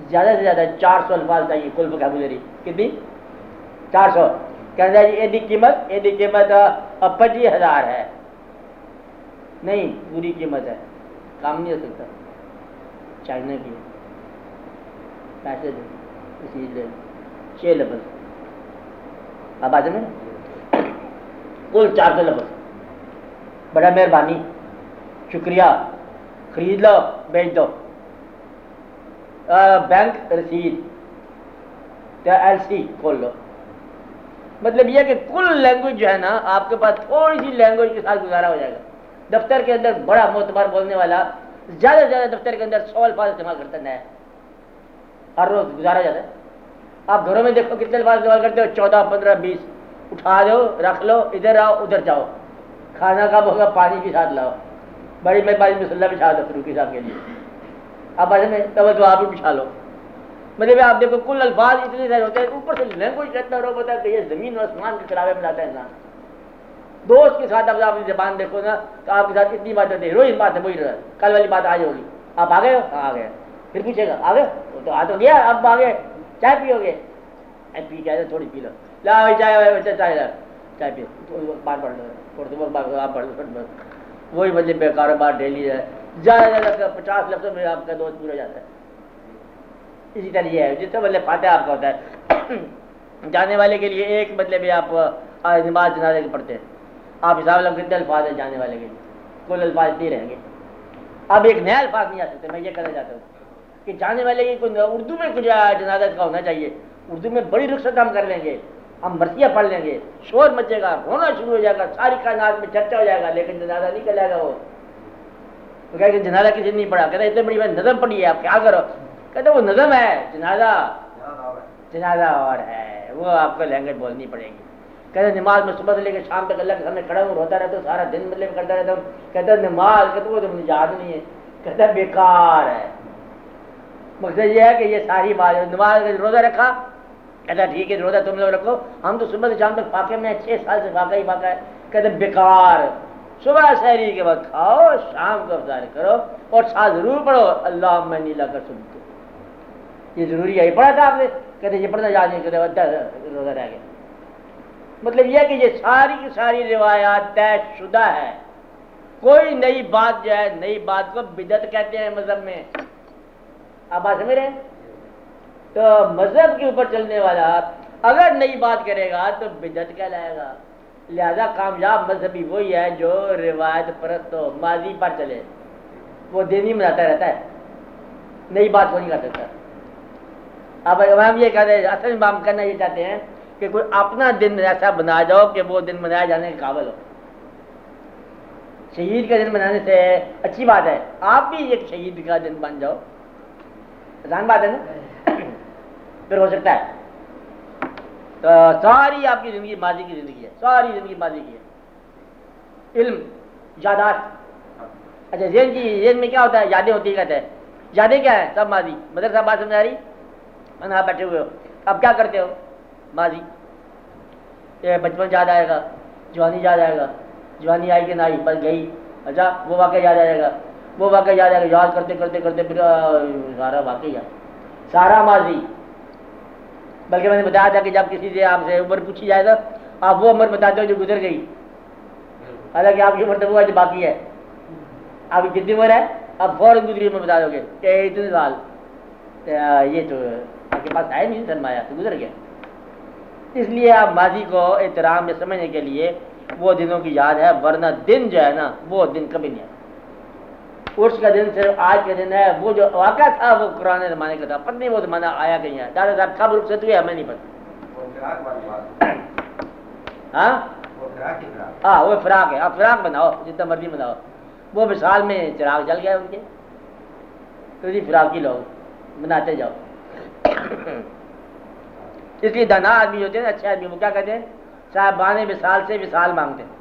زیادہ سے زیادہ 400 الفاظ چاہیے، کل وکیبلری کتنی؟ 400۔ کہتا ہے جی یہ قیمت 25,000 ہے۔ نہیں، پوری قیمت ہے، کام نہیں ہو سکتا، چاہنے کی پیسے دیں، اسی لیے 6 لفظ اب آج میں کل 400 لفظ، بڑا مہربانی، شکریہ، خرید لو، بیچ دو، بینک رسید، ایل سی کھول لو۔ مطلب یہ کہ کل لینگویج جو ہے نا، آپ کے پاس تھوڑی سی لینگویج کے ساتھ گزارا ہو جائے گا۔ دفتر کے اندر بڑا معتبر بولنے والا زیادہ سے زیادہ دفتر کے اندر 100 الفاظ استعمال کرتا ہے، ہر روز گزارا جاتا ہے۔ آپ گھروں میں دیکھو کتنے الفاظ استعمال کرتے ہو، 14 15 20، اٹھا دو، رکھ لو، ادھر آؤ ادھر جاؤ، کھانا کب ہوگا، پانی بھی ساتھ لاؤ، بڑی مہربانی مسلح بچھا دو فروخی صاحب کے لیے، اب آج میں تو آپ بھی بچھا لو۔ مطلب آپ دیکھو کل الفاظ اتنے سارے ہوتے ہیں، اوپر سے لینگویج کا اتنا روپ ہوتا ہے کہ یہ زمین و آسمان کے خلاوے میں لاتا ہے انسان۔ دوست کے ساتھ اب آپ کی زبان دیکھو نا تو آپ کے ساتھ اتنی بات ہوتی ہے، روز بات ہے، وہی کل والی بات آج ہوگی، آپ آ گئے ہو؟ ہاں آ گئے، پھر پوچھے گا آ گئے تو آ تو گیا، اب آ گئے، چائے پیو گے؟ پی کے تھوڑی پی لو، لا بھائی چائے پی، بات پڑھ لو، آپ پڑھ لو، وہی مطلب کاروبار ڈیلی ہے، زیادہ سے زیادہ 50 لفظوں میں آپ کا دوست پورا جاتا ہے۔ اسی طرح یہ ہے جتنا مطلب فاتحہ آپ کا ہوتا ہے، جانے والے کے لیے ایک مطلب آپ نماز جنازے کے پڑھتے ہیں، آپ حساب لگ کتنے الفاظ ہیں جانے والے کے لیے، کل الفاظ نہیں رہیں گے۔ اب ایک نیا الفاظ نہیں آ سکتے، میں یہ کہنا چاہتا ہوں کہ جانے والے کی کوئی اردو میں کچھ جنازہ کا ہونا چاہیے، اردو میں بڑی رخصت ہم کر لیں گے، ہم مرثیہ پڑھ لیں گے، شور مچے گا، رونا شروع ہو جائے گا، ساری کائنات میں چرچا ہو جائے گا، لیکن جنازہ نہیں چلے گا۔ وہ تو کہہ کہ جنازہ کسی نے نہیں پڑھا، کہتا اتنے بڑی بات نظم پڑھی ہے آپ کیا کرو، کہتے وہ نظم ہے، جنازہ اور ہے، وہ آپ کو لینگویج بولنی پڑے گی۔ کہتے نماز میں صبح سے لے کے شام تک اللہ کے سامنے کھڑا ہوں، روتا رہتا ہوں، سارا دن مطلب کرتا رہتا ہوں، کہتا نماز، کہتے وہ تو مجھے یاد نہیں ہے، کہتا بیکار ہے۔ مقصد یہ ہے کہ یہ ساری بات، نماز روزہ رکھا، کہتا ٹھیک ہے روزہ تم لوگ رکھو، ہم تو صبح سے شام تک فاقے میں 6 سال سے فاقہ ہی فاقہ ہے، کہتے بیکار، صبح سحری کے وقت کھاؤ، شام کو افطار کرو، اور ساتھ ضرور پڑھو اللہم انی لک صمت، یہ ضروری ہے، یہ پڑھا تھا آپ نے؟ کہتے یہ پڑھنا یاد نہیں، کہتے روزہ رہ گیا۔ مطلب یہ کہ یہ ساری کی ساری روایات طے شدہ ہے، کوئی نئی بات جو ہے، نئی بات کو بدعت کہتے ہیں مذہب میں۔ آپ بات سمجھ رہے ہیں؟ تو مذہب کے اوپر چلنے والا اگر نئی بات کرے گا تو بدعت کہلائے گا۔ لہذا کامیاب مذہبی وہی ہے جو روایت پرست ہو، ماضی پر چلے، وہ دینی مناتا رہتا ہے، نئی بات کو نہیں کر سکتا۔ اب امام یہ کہتے ہیں، اصل امام کرنا یہ چاہتے ہیں کہ کوئی اپنا دن ایسا بنا جاؤ کہ وہ دن منایا جانے کے قابل ہو۔ شہید کا دن منانے سے اچھی بات ہے، آپ بھی ایک شہید کا دن بن جاؤ، آسان بات ہے نا، پھر ہو سکتا ہے۔ تو ساری آپ کی زندگی ماضی کی زندگی ہے، ساری زندگی ماضی کی ہے۔ علم، یاداشت، اچھا ذہن میں کیا ہوتا ہے؟ یادیں ہوتی ہے، کہتے ہیں یادیں کیا ہے؟ سب ماضی۔ مدرسہ بات سمجھ آ رہی؟ آپ بیٹھے ہوئے ہو، اب کیا کرتے ہو؟ ماضی، یہ بچپن یاد آئے گا، جوانی یاد آئے گا، جوانی آئی کہ نہ آئی، بس گئی، اچھا وہ واقعہ یاد آئے گا، وہ واقعہ یاد آئے گا، یاد کرتے کرتے کرتے پھر سارا واقعہ یاد، سارا ماضی۔ بلکہ میں نے بتایا تھا کہ جب کسی سے آپ سے عمر پوچھی جائے گا، آپ وہ عمر بتاتے ہو جو گزر گئی، حالانکہ آپ کی عمر تو وہ جو باقی ہے، آپ کی کتنی عمر ہے، آپ فوراً گزری عمر بتا دو گے کہ اتنے سال، یہ تو آپ کے پاس ہے نہیں سرمایہ، تو گزر گیا۔ اس لیے آپ ماضی کو احترام میں سمجھنے کے لیے وہ دنوں کی یاد ہے، ورنہ دن جو ہے نا وہ دن کبھی نہیں ہے۔ عرس کا دن صرف آج کا دن ہے، وہ جو واقعہ تھا وہ قرآن زمانے کا تھا، پتہ نہیں وہ زمانہ آیا کہیں ہے، دادا صاحب کب رخصت ہوئے ہمیں نہیں پتہ۔ ہاں ہاں وہ فراق ہے، آپ فراق بناؤ جتنا مرضی بناؤ، وہ مثال میں چراغ جل گیا ان کے، تو جی فراق کی لوگ بناتے جاؤ۔ اس لیے دانا آدمی ہوتے ہیں، اچھے آدمی، وہ کیا کہتے ہیں؟ صاحبان وصال سے وصال مانگتے ہیں،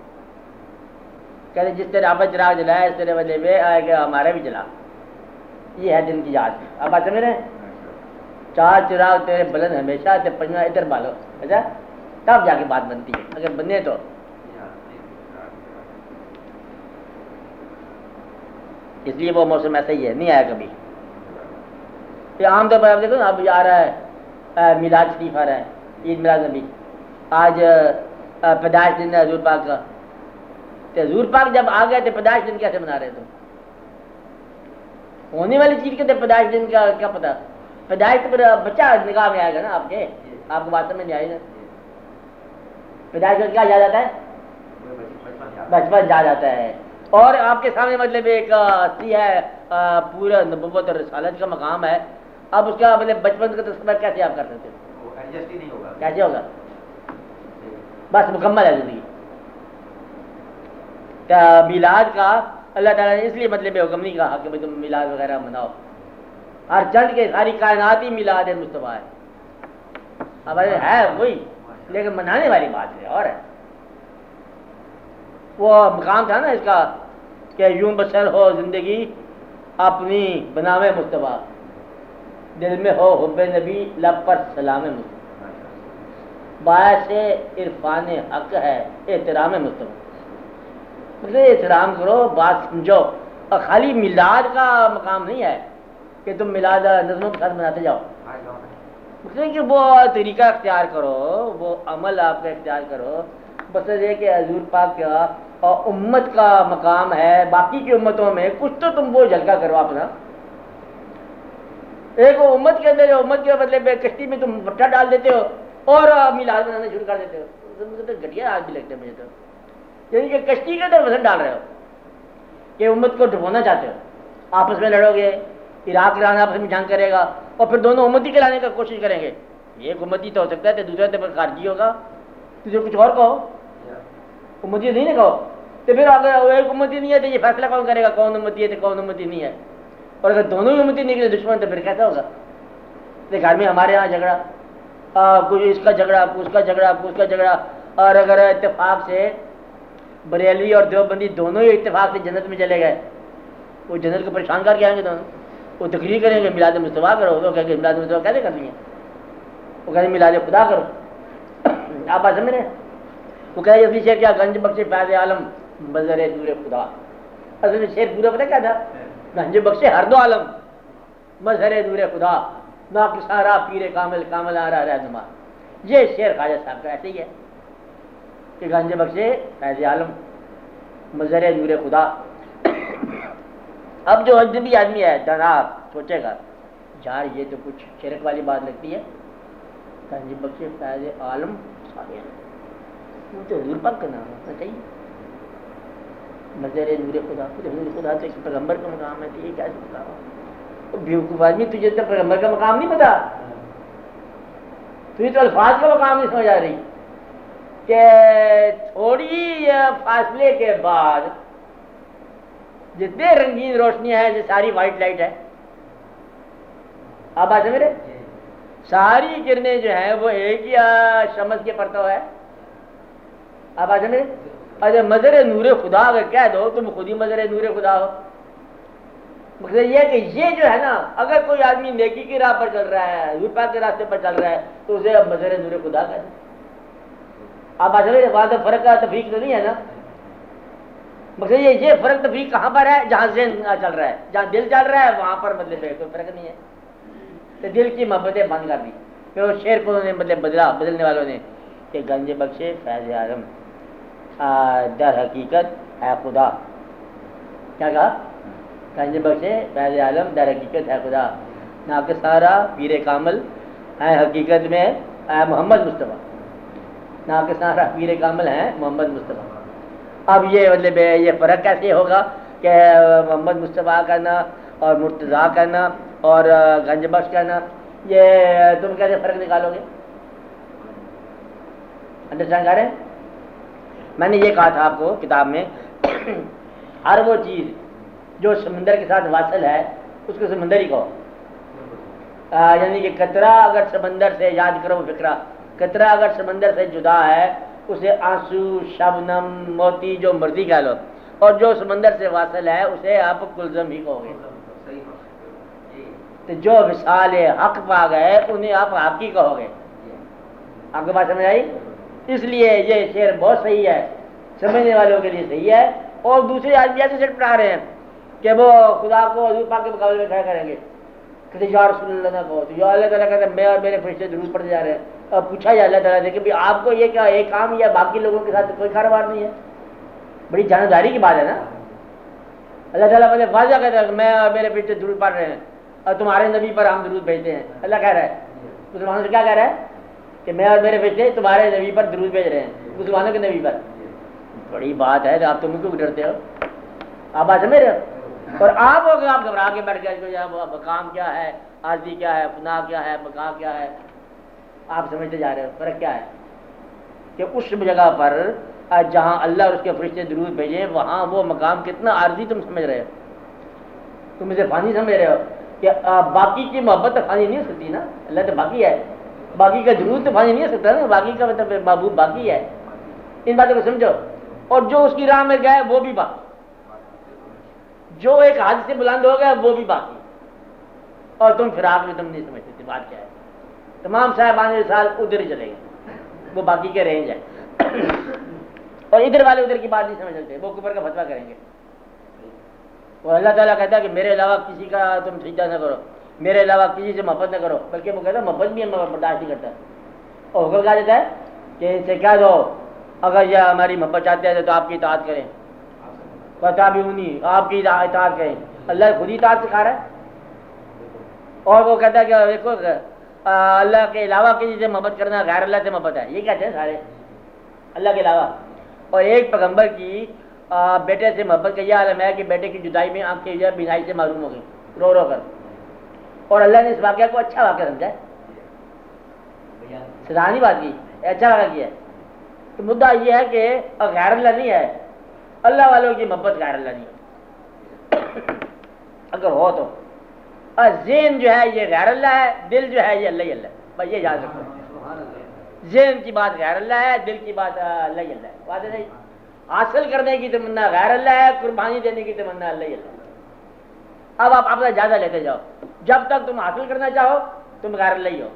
کہتے جس طرح آپ چراغ جلایا اس طرح بدلے میں آئے کہ ہمارا بھی جلا. یہ ہے دن کی یاد. اب بات سمجھ رہے ہیں؟ 4 چراغ تیرے بلند ہمیشہ تے پنجواں ادھر بالو. اچھا تب جا کے بات بنتی ہے اگر بنے تو. اس لیے وہ موسم ایسا ہی ہے, نہیں آیا کبھی. یہ عام طور پر آپ دیکھو نا, اب آ رہا ہے میلاد شریف آ رہا ہے, عید میلاد نبی. آج پیدائش دن ہے حضور پاک کا. تو حضور پاک جب آ گئے تو پیدائش دن کیسے منا رہے تھے؟ ہونے والی چیز کے تو پیدائش دن کا کیا پتا. پیدائش پر بچہ نگاہ میں آئے گا نا آپ کے, آپ کو بات سمجھ نہیں آئے گا. پیدائش کا کیا یاد آتا ہے؟ بچپن یاد آتا ہے. اور آپ کے سامنے مطلب ایک ہستی ہے, پورا نبوت اور رسالت کا مقام ہے. اب اس کا مطلب بچپن کا تصور کیسے آپ کر سکتے ہیں؟ ایڈجسٹ ہی نہیں ہوگا. کیسے ہوگا؟ بس مکمل ہے زندگی. میلاد کا اللہ تعالیٰ نے اس لیے مطلب حکم نہیں کہا کہ تم میلاد وغیرہ مناؤ. ہر چند کے ساری کائنات ہی میلاد مصطفیٰ ہے. اب ہے وہی, لیکن منانے والی بات ہے اور ہے. وہ مقام تھا نا اس کا کہ یوں بسر ہو زندگی اپنی بناوے مصطفیٰ, دل میں ہو حب نبی لب پر سلام مصطفیٰ, باعث عرفان حق ہے احترام مصطفیٰ. مطلب احترام کرو, بات سمجھو. اور خالی میلاد کا مقام نہیں ہے کہ تم میلاد نظموں کے ساتھ مناتے جاؤ. مطلب کہ وہ طریقہ اختیار کرو, وہ عمل آپ کا اختیار کرو. بس یہ کہ حضور پاک کا اور امت کا مقام ہے, باقی کی امتوں میں کچھ تو تم وہ جھلکا کرو اپنا. ایک امت کے اندر امت کے مطلب کشتی میں تم بٹا ڈال دیتے ہو اور میلاد منانا شروع کر دیتے ہو. گھٹیا آج بھی لگتا ہے مجھے تو, یعنی کہ کشتی کے اندر وزن ڈال رہے ہو کہ امت کو ڈبونا چاہتے ہو. آپس میں لڑو گے, عراق ایران آپس میں جنگ کرے گا اور پھر دونوں امتی کے لانے کا کوشش کریں گے. ایک امتی تو ہو سکتا ہے تو دوسرا تو خارجی ہوگا, تجھے کچھ اور کہو, امتی نہیں نا کہو. تو پھر اگر ایک امتی نہیں ہے تو یہ فیصلہ کون کرے گا کون امتی ہے تو کون امتی نہیں ہے؟ اور اگر دونوں ہی امتی نکلے دشمن تو پھر کیسا ہوگا؟ تو گھر میں ہمارے یہاں جھگڑا, کوئی اس کا جھگڑا, اس کا جھگڑا, اس کا جھگڑا. اور اگر اتفاق سے بریلوی اور دیوبندی دونوں ہی اتفاق سے جنت میں چلے گئے, وہ جنت کو پریشان کر کے آئیں گے دونوں. وہ تقریر کریں گے میلاد مصطفیٰ کرو, وہ کہیں گے میلاد مصطفیٰ کیسے کرنی ہے, وہ کہیں گے میلاد خدا کرو. آپ بات سمجھ رہے ہیں؟ وہ کہے اصلی شعر کیا, گنج بخش فیض عالم بظر نور خدا. اصل میں شعر پورا پتہ کیا تھا, گنج بخش ہر دو عالم مظہر نور خدا, ناقصارا پیر کامل کامل آ رہا رہنما. یہ شعر خواجہ صاحب کا ایسے ہی ہے کہ گنج بخش فیض عالم مظہر نور خدا. اب جو اجنبی آدمی ہے دانا سوچے گا یار یہ تو کچھ شرک والی بات لگتی ہے. گنج بخش فیض عالم وہ تو حضور پاک کا نام ہونا چاہیے, مظہر نور خدا. حضور خدا تو ایک پیغمبر کا مقام ہے, تو یہ کیا بتاؤ بیوقوف آدمی, تجھے تو پیغمبر کا مقام نہیں پتا, تجھے تو الفاظ کا مقام نہیں سمجھ آ رہی کہ تھوڑی فاصلے کے بعد جتنے رنگین روشنیاں ہیں ساری وائٹ لائٹ ہے. آپ بات میرے ساری کرنیں جو ہیں وہ ایک ہی شمس کے پرتو ہے. آپ بات میرے اگر مظہر نور خدا اگر کہہ دو تم خود ہی مظہر نور خدا ہو. مقصد یہ ہے کہ یہ جو ہے نا, اگر کوئی آدمی نیکی کی راہ پر چل رہا ہے, حضور پاک کے راستے پر چل رہا ہے, تو اسے اب مظہر نور خدا کہہ دیں. آپ بات میرے وہاں تو فرق کا تفریق تو نہیں ہے نا. مقصد یہ فرق تفریق کہاں پر ہے؟ جہاں ذہن چل رہا ہے, جہاں دل چل رہا ہے وہاں پر مطلب کوئی فرق نہیں ہے. تو دل کی محبتیں بند کر دی. پھر وہ شعر کو انہوں نے مطلب بدلنے والوں نے کہ گنج بخش فیض عالم در حقیقت ہے خدا. کیا کہا؟ گنج بخش فیض عالم در حقیقت ہے خدا, ناقصارا پیر کامل ہے حقیقت میں ہے محمد مصطفیٰ. ناقصارا پیر کامل ہے محمد مصطفیٰ. اب یہ مطلب یہ فرق کیسے ہوگا کہ محمد مصطفیٰ کہنا اور مرتضیٰ کہنا اور گنج بخش کہنا, یہ تم کیسے فرق نکالو گے؟ انڈرسٹینڈ کر رہے ہیں؟ میں نے یہ کہا تھا آپ کو کتاب میں, ہر وہ چیز جو سمندر کے ساتھ واصل ہے اس کو سمندر ہی کہو. یعنی کہ قطرہ اگر سمندر سے, یاد کرو فکرہ, قطرہ اگر سمندر سے جدا ہے اسے آنسو شبنم موتی جو مرضی کہہ لو, اور جو سمندر سے واصل ہے اسے آپ کلزم ہی کہو گے. صحیح بات. جی تو جو وصال حق پا گئے انہیں آپ حق ہی کہو گے. آپ کو بات سمجھ آئی؟ اس لیے یہ شعر بہت صحیح ہے، سمجھنے والوں کے لیے صحیح ہے. اور دوسرے آدمی ایسے شعر پڑھا رہے ہیں کہ وہ خدا کو حضور پاک کے مقابلے میں کھڑا کریں گے کہ یا رسول اللہ نہ کہو. تو یا اللہ تعالیٰ کہتے ہیں میں اور میرے فرشتے درود پڑھتے جا رہے ہیں. اور پوچھا یا اللہ تعالیٰ سے کہ آپ کو یہ کیا ایک کام یا باقی لوگوں کے ساتھ کوئی کاروبار نہیں ہے؟ بڑی جانبداری کی بات ہے نا. اللہ تعالیٰ پہلے واضح کہتا ہے کہ میں اور میرے فرشتے درود پڑھ رہے ہیں اور تمہارے نبی پر ہم درود بھیجتے ہیں. اللہ کہہ رہا ہے مسلمانوں سے، کیا کہہ رہا ہے کہ میں اور میرے فرشتے تمہارے نبی پر درود بھیج رہے ہیں، مسلمانوں کے نبی پر. بڑی بات ہے. آپ تم کیوں ڈرتے ہو؟ آپ بات سمجھ رہے ہو؟ اور آپ ہو کہ آپ گھبرا کے بیٹھ گئے مقام کیا ہے، عارضی کیا ہے، فنا کیا ہے، بقا کیا ہے. آپ سمجھتے جا رہے ہو. فرق کیا ہے کہ اس جگہ پر جہاں اللہ اور اس کے فرشتے درود بھیجے وہاں وہ مقام کتنا عارضی تم سمجھ رہے ہو. تم اسے فانی سمجھ رہے ہو کہ باقی کی محبت تو فانی نہیں ہو سکتی نا. اللہ تو باقی ہے، باقی کا درود تو فانی نہیں ہو سکتا نا. باقی کا مطلب محبوب باقی ہے. ان باتوں کو سمجھو. اور جو اس کی راہ میں گئے وہ بھی باقی، جو ایک حد سے بلند ہو گیا وہ بھی باقی. اور تم فراق میں تم نہیں سمجھتے تھے بات کیا ہے. تمام صاحبان رسال ادھر ہی چلے گئے، وہ باقی کے رینج ہے. اور ادھر والے ادھر کی بات نہیں سمجھ سکتے، وہ کفر کا فتویٰ کریں گے. اور اللہ تعالیٰ کہتا ہے کہ میرے علاوہ کسی کا تم سجدہ نہ کرو، میرے علاوہ کسی سے محبت نہ کرو. بلکہ وہ کہتا ہے محبت بھی ہم برداشت نہیں کرتا. اور حکم کہا جاتا ہے کہ ان سے کہہ دو اگر یہ ہماری محبت چاہتے ہیں تو آپ کی اطاعت کریں، فتابعونی، آپ کی اطاعت کریں. اللہ خود ہی اطاعت سکھا رہا ہے. اور وہ کہتا ہے کہ دیکھو اللہ کے علاوہ کسی سے محبت کرنا غیر اللہ سے محبت ہے. یہ کہتے ہیں سارے اللہ کے علاوہ. اور ایک پیغمبر کی بیٹے سے محبت کا یہ عالم ہے کہ بیٹے کی جدائی میں آنکھ کی بینائی سے معلوم ہو گئی رو رو کر. اور اللہ نے اس واقعہ کو اچھا واقعہ سمجھا ہے، سدھارنی بات کی، اچھا واقعہ کیا ہے. تو مدعا یہ ہے کہ غیر اللہ نہیں ہے، اللہ والوں کی محبت غیر اللہ نہیں ہے. اگر ہو تو ذہن جو ہے یہ غیر اللہ ہے، دل جو ہے یہ اللہ ہی اللہ ہے. بس یہ یاد رکھو، ذہن کی بات غیر اللہ ہے، دل کی بات اللہ ہی اللہ ہے. بات ہے نہیں. حاصل کرنے کی تمنا غیر اللہ ہے، قربانی دینے کی تمنا اللہ ہی اللہ ہے. اب آپ اپنا جائزہ لیتے جاؤ. جب تک تم حاصل کرنا چاہو تم غیر اللہ ہی ہو.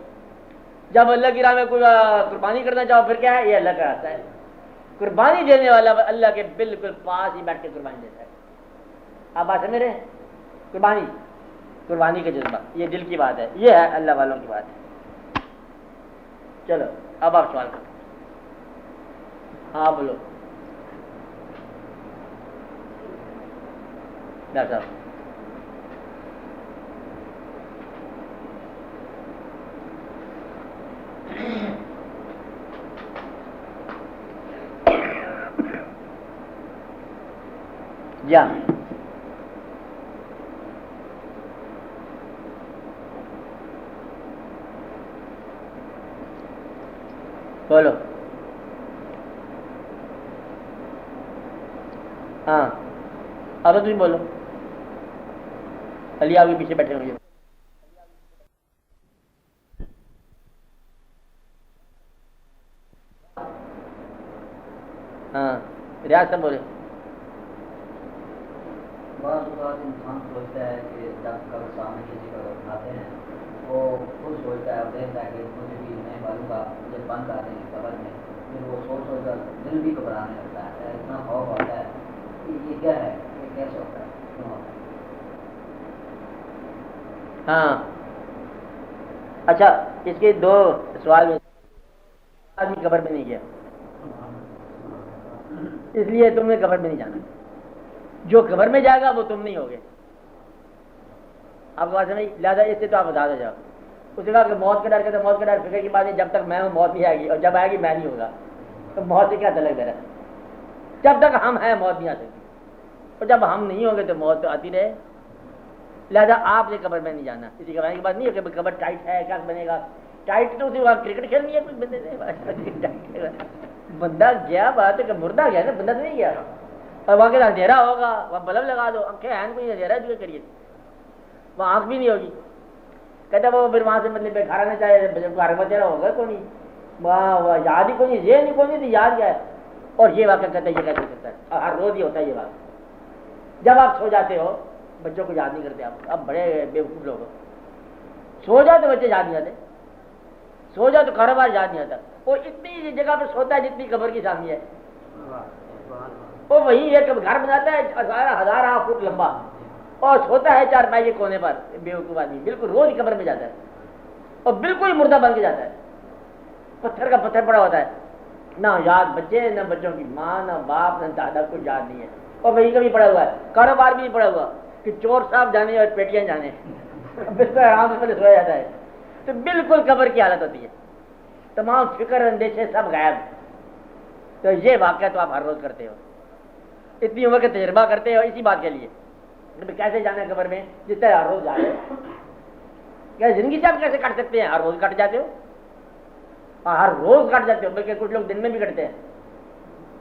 جب اللہ کی راہ میں کوئی قربانی کرنا چاہو پھر کیا ہے؟ یہ اللہ کا راستہ ہے. قربانی دینے والا اللہ کے بالکل پاس ہی بیٹھ کے قربانی دیتا ہے. آپ بات سمجھ رہے ہیں؟ قربانی کا جذبہ یہ دل کی بات ہے، یہ ہے اللہ والوں کی بات ہے. چلو اب آپ سوال کرو. ہاں بولو ڈاکٹر صاحب. جا بولو. ہاں اب تم بولو. علی آپ کے پیچھے بیٹھے ہوئے. ہاں ریاض صاحب بولے. بعض اوقات انسان سوچتا ہے کہ جب کبھی سامنے کسی کو اٹھاتے ہیں وہ خود سوچتا ہے اور دیکھتا ہے کہ مجھے بھی نہیں معلوم گا مجھے بند آتے ہیں قبر میں. پھر وہ سوچ کر دل بھی گھبرانے لگتا ہے، اتنا خوف ہوتا ہے کہ یہ کیا ہے، یہ کیسے ہوتا ہے، کیوں ہوتا ہے. ہاں اچھا اس کے دو سوال میں آدمی قبر میں نہیں گیا اس لیے تم نے قبر میں نہیں جانا. جو قبر میں جائے گا وہ تم نہیں ہوگے. آپ کو بات سمجھ؟ لہٰذا اس سے تو آپ بتا دو جاؤ. اس نے کہا کہ موت کا ڈر کہتے موت کا ڈر فکر کی بات نہیں، جب تک میں ہوں موت نہیں آئے گی، اور جب آئے گی میں نہیں ہوگا. تو موت سے کیا تعلق دے رہا ہے؟ جب تک ہم ہیں موت نہیں آ سکتی، اور جب ہم نہیں ہوں گے تو موت تو آتی رہے. لہٰذا آپ نے قبر میں نہیں جانا. اسی قبر کی بات نہیں ہے کہ قبر ٹائٹ ہے کیا بنے گا. ٹائٹ تو اسی وقت کرکٹ کھیلنی ہے کوئی بندے سے. بندہ گیا بات ہے کہ مردہ گیا نا، بندہ تو نہیں گیا. اور وہاں کے اندھیرا ہوگا، وہاں بلب لگا دو، آنکھیں ہیں کوئی اندھیرا جو کریے وہاں آنکھ بھی نہیں ہوگی. کہتا وہ پھر وہاں سے مطلب کھا رہنا چاہے گھر میں تیرا ہوگا کوئی نہیں، وہاں یاد ہی کوئی نہیں، یہ نہیں کوئی نہیں تو یاد کیا ہے. اور یہ واقعہ کہتا ہے یہ کیسے کرتا ہے، ہر روز ہی ہوتا ہے یہ واقعہ. جب آپ سو جاتے ہو بچوں کو یاد نہیں کرتے آپ، اب بڑے بیوقوف لوگ ہو، سو جاؤ تو بچے یاد نہیں آتے، سو جاؤ تو کاروبار یاد نہیں آتا، وہ اتنی جگہ پہ سوتا ہے جتنی قبر کی سامی ہے، وہ وہی ایک گھر بناتا ہے ہزارہ فٹ لمبا اور سوتا ہے چارپائی کے کونے پر، بیوقوف آدمی بالکل روز قبر میں جاتا ہے اور بالکل مردہ بن کے جاتا ہے، پتھر کا پتھر پڑا ہوتا ہے، نہ یاد بچے نہ بچوں کی ماں نہ باپ نہ دادا کوئی یاد نہیں ہے، اور وہی کبھی پڑا ہوا ہے، کاروبار بھی نہیں پڑا ہوا کہ چور صاحب جانے اور پیٹیاں جانے، بالکل آرام سے سویا جاتا ہے، تو بالکل قبر کی حالت ہوتی ہے، تمام فکر اندیشے سب غائب، تو یہ واقعہ تو آپ ہر روز کرتے ہو، اتنی عمر کا تجربہ کرتے ہو اسی بات کے لیے کیسے جانا ہے قبر میں، جس طرح ہر روز جا رہے ہو، کیا زندگی سے آپ کیسے کٹ سکتے ہیں، ہر روز کٹ جاتے ہو، اور ہر روز کٹ جاتے ہو، بلکہ کچھ لوگ دن میں بھی کٹتے ہیں،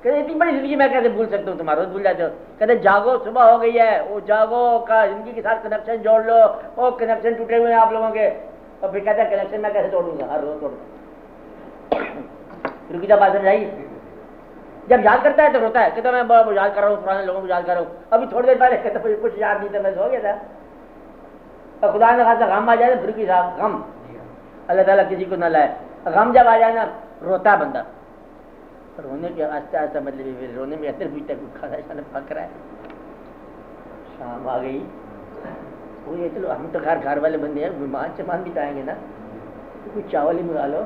کہتے اتنی بڑی زندگی میں کیسے بھول سکتا ہوں، تمہارا روز بھول جاتے ہو، کہتے جاگو صبح ہو گئی ہے، وہ جاگو کا زندگی کے ساتھ کنیکشن جوڑ لو، وہ کنیکشن ٹوٹے ہوئے ہیں آپ لوگوں کے، اور پھر کہتے ہیں کنیکشن میں کیسے توڑوں گا، ہر روز توڑوں گا، رکی جا بات سمجھائی، جب یاد کرتا ہے تو روتا ہے، کہتا میں یاد کر رہا ہوں پرانے لوگوں کو یاد کر رہا ہوں، ابھی تھوڑی دیر پہلے کہتا کچھ یاد نہیں تھا میں سو گیا تھا، اور خدا نے خاصا غم آ جائے نا فرقی صاحب، غم اللہ تعالیٰ کسی کو نہ لائے، غم جب آ جائے نا روتا بندہ، رونے کے آہستہ آہستہ مطلب رونے میں اثر بھی تک کھانا شانا پک رہا ہے، شام آ گئی، وہ یہ چلو ہم تو گھر والے بندے ہیں، مہمان چمان بھی آئیں گے نا، تو کچھ چاول ہی منگا لو،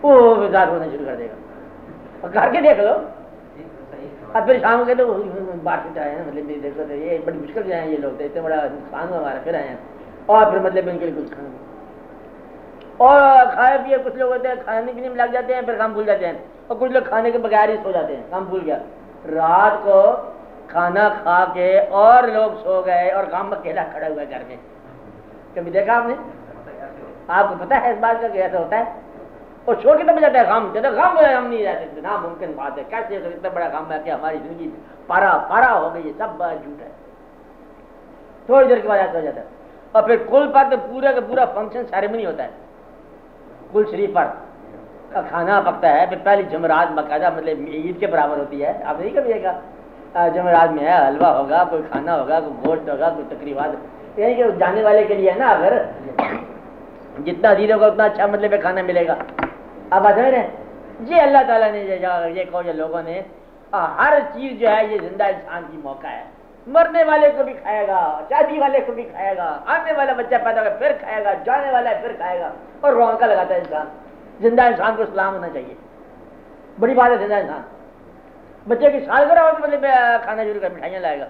وہ بےکار ہونا شروع کر دے گا، اور کر کے دیکھ لو، اب پھر شام کے تو بات سے آئے ہیں مطلب دیکھو تو یہ بڑی مشکل سے آئے ہیں یہ لوگ، تو اتنا بڑا نقصان ہوا ہمارا، پھر آئے ہیں اور پھر مطلب ان کے لیے کچھ کھانا اور کھائے پیے، کچھ لوگ ہوتے ہیں کھانے پینے میں لگ جاتے ہیں پھر کام بھول جاتے ہیں، اور کچھ لوگ کھانے کے بغیر ہی سو جاتے ہیں، کام بھول گیا، رات کو کھانا کھا کے اور لوگ سو گئے اور کام اکیلا کھڑا ہوا ہے گھر میں، کبھی دیکھا آپ نے؟ آپ کو پتا ہے اس بات کا کہ ایسا ہوتا ہے؟ اور چھوڑ کے تب جاتا ہے غم، جب غم ہو جائے ہم نہیں رہتے، ناممکن بات ہے، کیسے اتنا بڑا غم ہے کہ ہماری زندگی پارا ہو گئی ہے، سب بات جھوٹ ہے، تھوڑی دیر کے بعد ایسا ہو جاتا ہے، اور پھر کل پر تو پورا کا پورا فنکشن سیریمنی ہوتا ہے، کل شریف پر کھانا پکتا ہے، پھر پہلی جمعرات باقاعدہ مطلب عید کے برابر ہوتی ہے، آپ نہیں کبھی دیکھا جمعرات میں ہے حلوہ ہوگا، کوئی کھانا ہوگا، کوئی گوشت ہوگا، کوئی تقریبات، یعنی کہ جانے والے کے لیے ہے نا، اگر جتنا عزیز ہوگا اتنا اچھا مطلب کھانا ملے گا، آپ بات سمجھ رہے ہیں؟ یہ اللہ تعالیٰ نے یہ کہو جو لوگوں نے ہر چیز جو ہے یہ زندہ انسان کی موقع ہے، مرنے والے کو بھی کھائے گا، شادی والے کو بھی کھائے گا، آنے والا بچہ پیدا ہوگا پھر کھائے گا، جانے والا ہے پھر کھائے گا، اور رونقہ لگاتا ہے انسان، زندہ انسان کو اسلام ہونا چاہیے، بڑی بات ہے زندہ انسان، بچے کی سالگرہ ہو تو مطلب کھانا شروع کر مٹھائیاں لائے گا،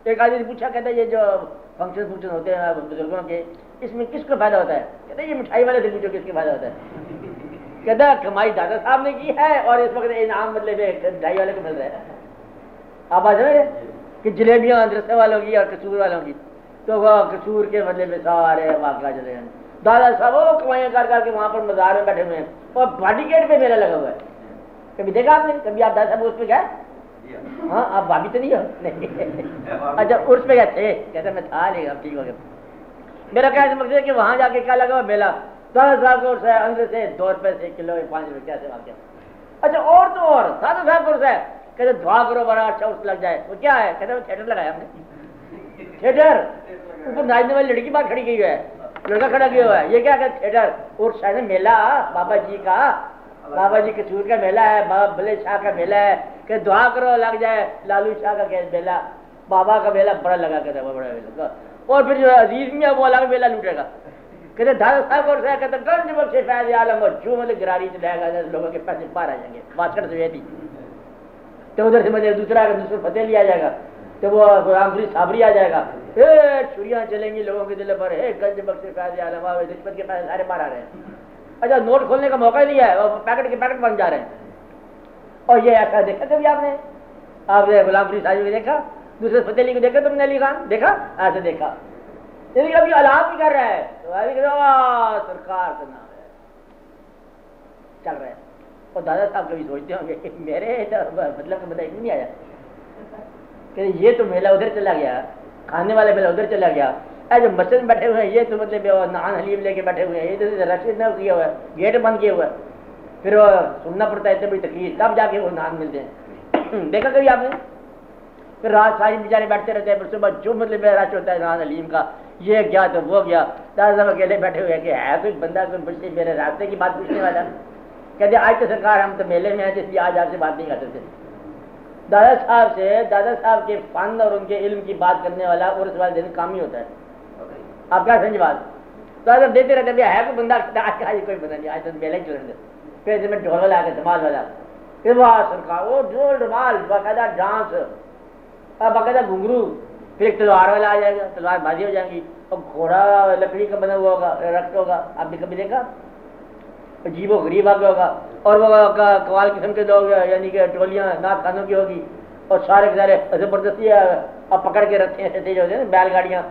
ایک آدمی نے پوچھا کہتا ہے یہ جو فنکشن ہوتے ہیں بزرگوں کے اس میں کس کو فائدہ ہوتا ہے، کہتا ہے یہ مٹھائی والے سے پوچھو کس کے فائدہ ہوتا ہے، کہتا کمائی دادا صاحب نے کی ہے اور اس وقت انعام مطلب مٹھائی والے کو مل رہا ہے، آپ بات سمجھ رہے کہ جلیبیاں مدرسے والوں کی اور قصور والوں کی، تو وہ قصور کے مطلب سارے واقعہ چلے ہیں، دادا صاحب وہ کمائیاں کر کے وہاں پر مزار میں بیٹھے ہوئے ہیں اور باڈی گیٹ پہ میلہ لگا ہوا ہے، کبھی دیکھا آپ نے؟ کبھی آپ دادا صاحب اس پہ گئے؟ ہاں آپ بھابھی تو نہیں ہو؟ نہیں، اچھا عرس پہ گئے تھے؟ کہتے میں تھا لیکن اب ٹھیک ہو گیا، میرا کہنے کا مقصد ہے کہ وہاں جا کے کیا لگا ہوا میلہ، دادا صاحب کو عرس ہے، اندر سے 2 روپے سے کلو 5 روپے کیسے واقعہ، اچھا اور تو اور دادا صاحب کو عرس ہے، کہتے دعا کرو بڑا اچھا عرس لگ جائے، وہ کیا ہے؟ کہتے وہ تھیٹر لگایا ہم نے، تھیٹر اوپر ناچنے والی لڑکی بات کھڑی گئی ہے، لڑکا کھڑا کیا ہوا ہے، یہ کیا کہ تھیٹر عرس ہے نا میلہ بابا جی کا، بابا جی قصور کا میلہ ہے، بابا بلے شاہ کا میلہ ہے کہ دعا کرو لگ جائے، لالو شاہ کا میلہ، بابا کا میلہ بڑا لگا کہتا ہے، بڑا میلہ، اور پھر جو عزیز میں وہ الگ میلہ لوٹے گا، کہتے دادا صاحب اور کہتے گنج بخش فیض عالم اور جو مطلب گراری چلائے گا لوگوں کے پیسے پار آ جائیں گے، واسکٹ سے تھی تو ادھر سے مجھے دوسرا فتح لیا جائے گا، تو وہ غلام صابری آ جائے گا، چھریاں چلیں گی لوگوں کے دل پر، گنج بخش فیض عالم، رشوت کے پیسے سارے باہر آ رہے ہیں، اچھا نوٹ کھولنے کا موقع نہیں ہے، وہ پیکٹ کے پیکٹ بن جا رہے ہیں، اور یہ ایسا دیکھا کبھی آپ نے؟ آپ نے غلام فرید صاحب کو دیکھا، دوسرے فتح علی کو دیکھا تم نے؟ علی خان دیکھا؟ ایسے دیکھا، یعنی ابھی علام بھی کر رہا ہے تو سرکار کا نام ہے چل رہا ہے، اور دادا صاحب کبھی سوچتے ہوں گے میرے مطلب کا بتائی نہیں آیا کہ یہ تو میلہ ادھر چلا گیا، کھانے والا میلہ ادھر چلا گیا، جو مسجد میں بیٹھے ہوئے ہیں یہ تو مطلب نان حلیم لے کے بیٹھے ہوئے ہیں، یہ تو رشید نہ کیا ہوا ہے، گیٹ بند کیا ہوا ہے، پھر وہ سننا پڑتا ہے اتنی بڑی تکلیف تب جا کے وہ نان ملتے ہیں، دیکھا کبھی آپ نے؟ پھر رات ساری بیچارے بیٹھتے رہتے ہیں، پھر صبح جو مطلب رش ہوتا ہے نان علیم کا، یہ گیا تو وہ گیا. دادا صاحب اکیلے بیٹھے ہوئے ہیں کہ ہے کوئی بندہ کوئی پوچھنے میرے راستے کی بات پوچھنے والا. کہتے آج تو سرکار ہم تو میلے میں ہیں جس لیے آج آپ سے بات نہیں کر سکتے. دادا صاحب کے فن اور ان کے علم کی بات کرنے والا عرس والے دن کام ہی ہوتا ہے. آپ کیا سمجھ بات؟ دادا صاحب دیتے رہتے ہے کوئی بندہ، آج کوئی بندہ نہیں، آج تو میلے چل رہے. پھر اس میں ڈھول والا آ کے دھمال والا، پھر وہ سرکار وہ ڈھول ڈھمال باقاعدہ ڈانس، باقاعدہ گھنگرو. پھر ایک تلوار والا آ جائے گا، تلوار بازی ہو جائیں گی، اور گھوڑا لکڑی کا بنا ہوا ہوگا، رقص ہوگا. آپ نے کبھی دیکھا؟ عجیب و غریب آگے ہوگا. اور وہ قوال قسم کے لوگ یعنی کہ ٹولیاں نعت خانوں کی ہوگی، اور سارے کے سارے زبردستی اب پکڑ کے رکھتے ہیں ایسے جو ہوتے ہیں نا بیل گاڑیاں،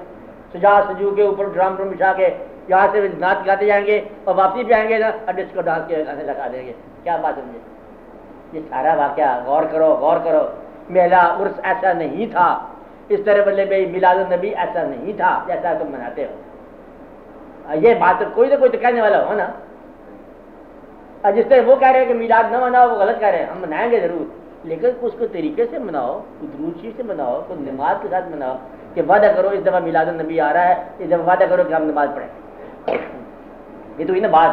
سجو کے اوپر ڈرم بچھا کے یہاں سے نعت گاتے جائیں گے اور واپسی پہ آئیں گے نا اور ڈسکو ڈانس کے گانے لگا دیں گے. کیا بات سمجھے؟ یہ سارا واقعہ غور کرو. میلہ عرس ایسا نہیں تھا، اس طرح بلے بھائی میلاد النبی ایسا نہیں تھا جیسا تم مناتے ہو. یہ بات تو کوئی تو کہنے والا ہو نا. جس طرح وہ کہہ رہے ہیں کہ میلاد نہ مناؤ وہ غلط کہہ رہے ہیں. ہم منائیں گے ضرور، لیکن اس کو طریقے سے مناؤ، درود شریف سے مناؤ، کوئی نماز کے ساتھ مناؤ کہ وعدہ کرو اس دفعہ میلاد النبی آ رہا ہے، اس دفعہ وعدہ کرو کہ ہم نماز پڑھیں. یہ تو نا بات.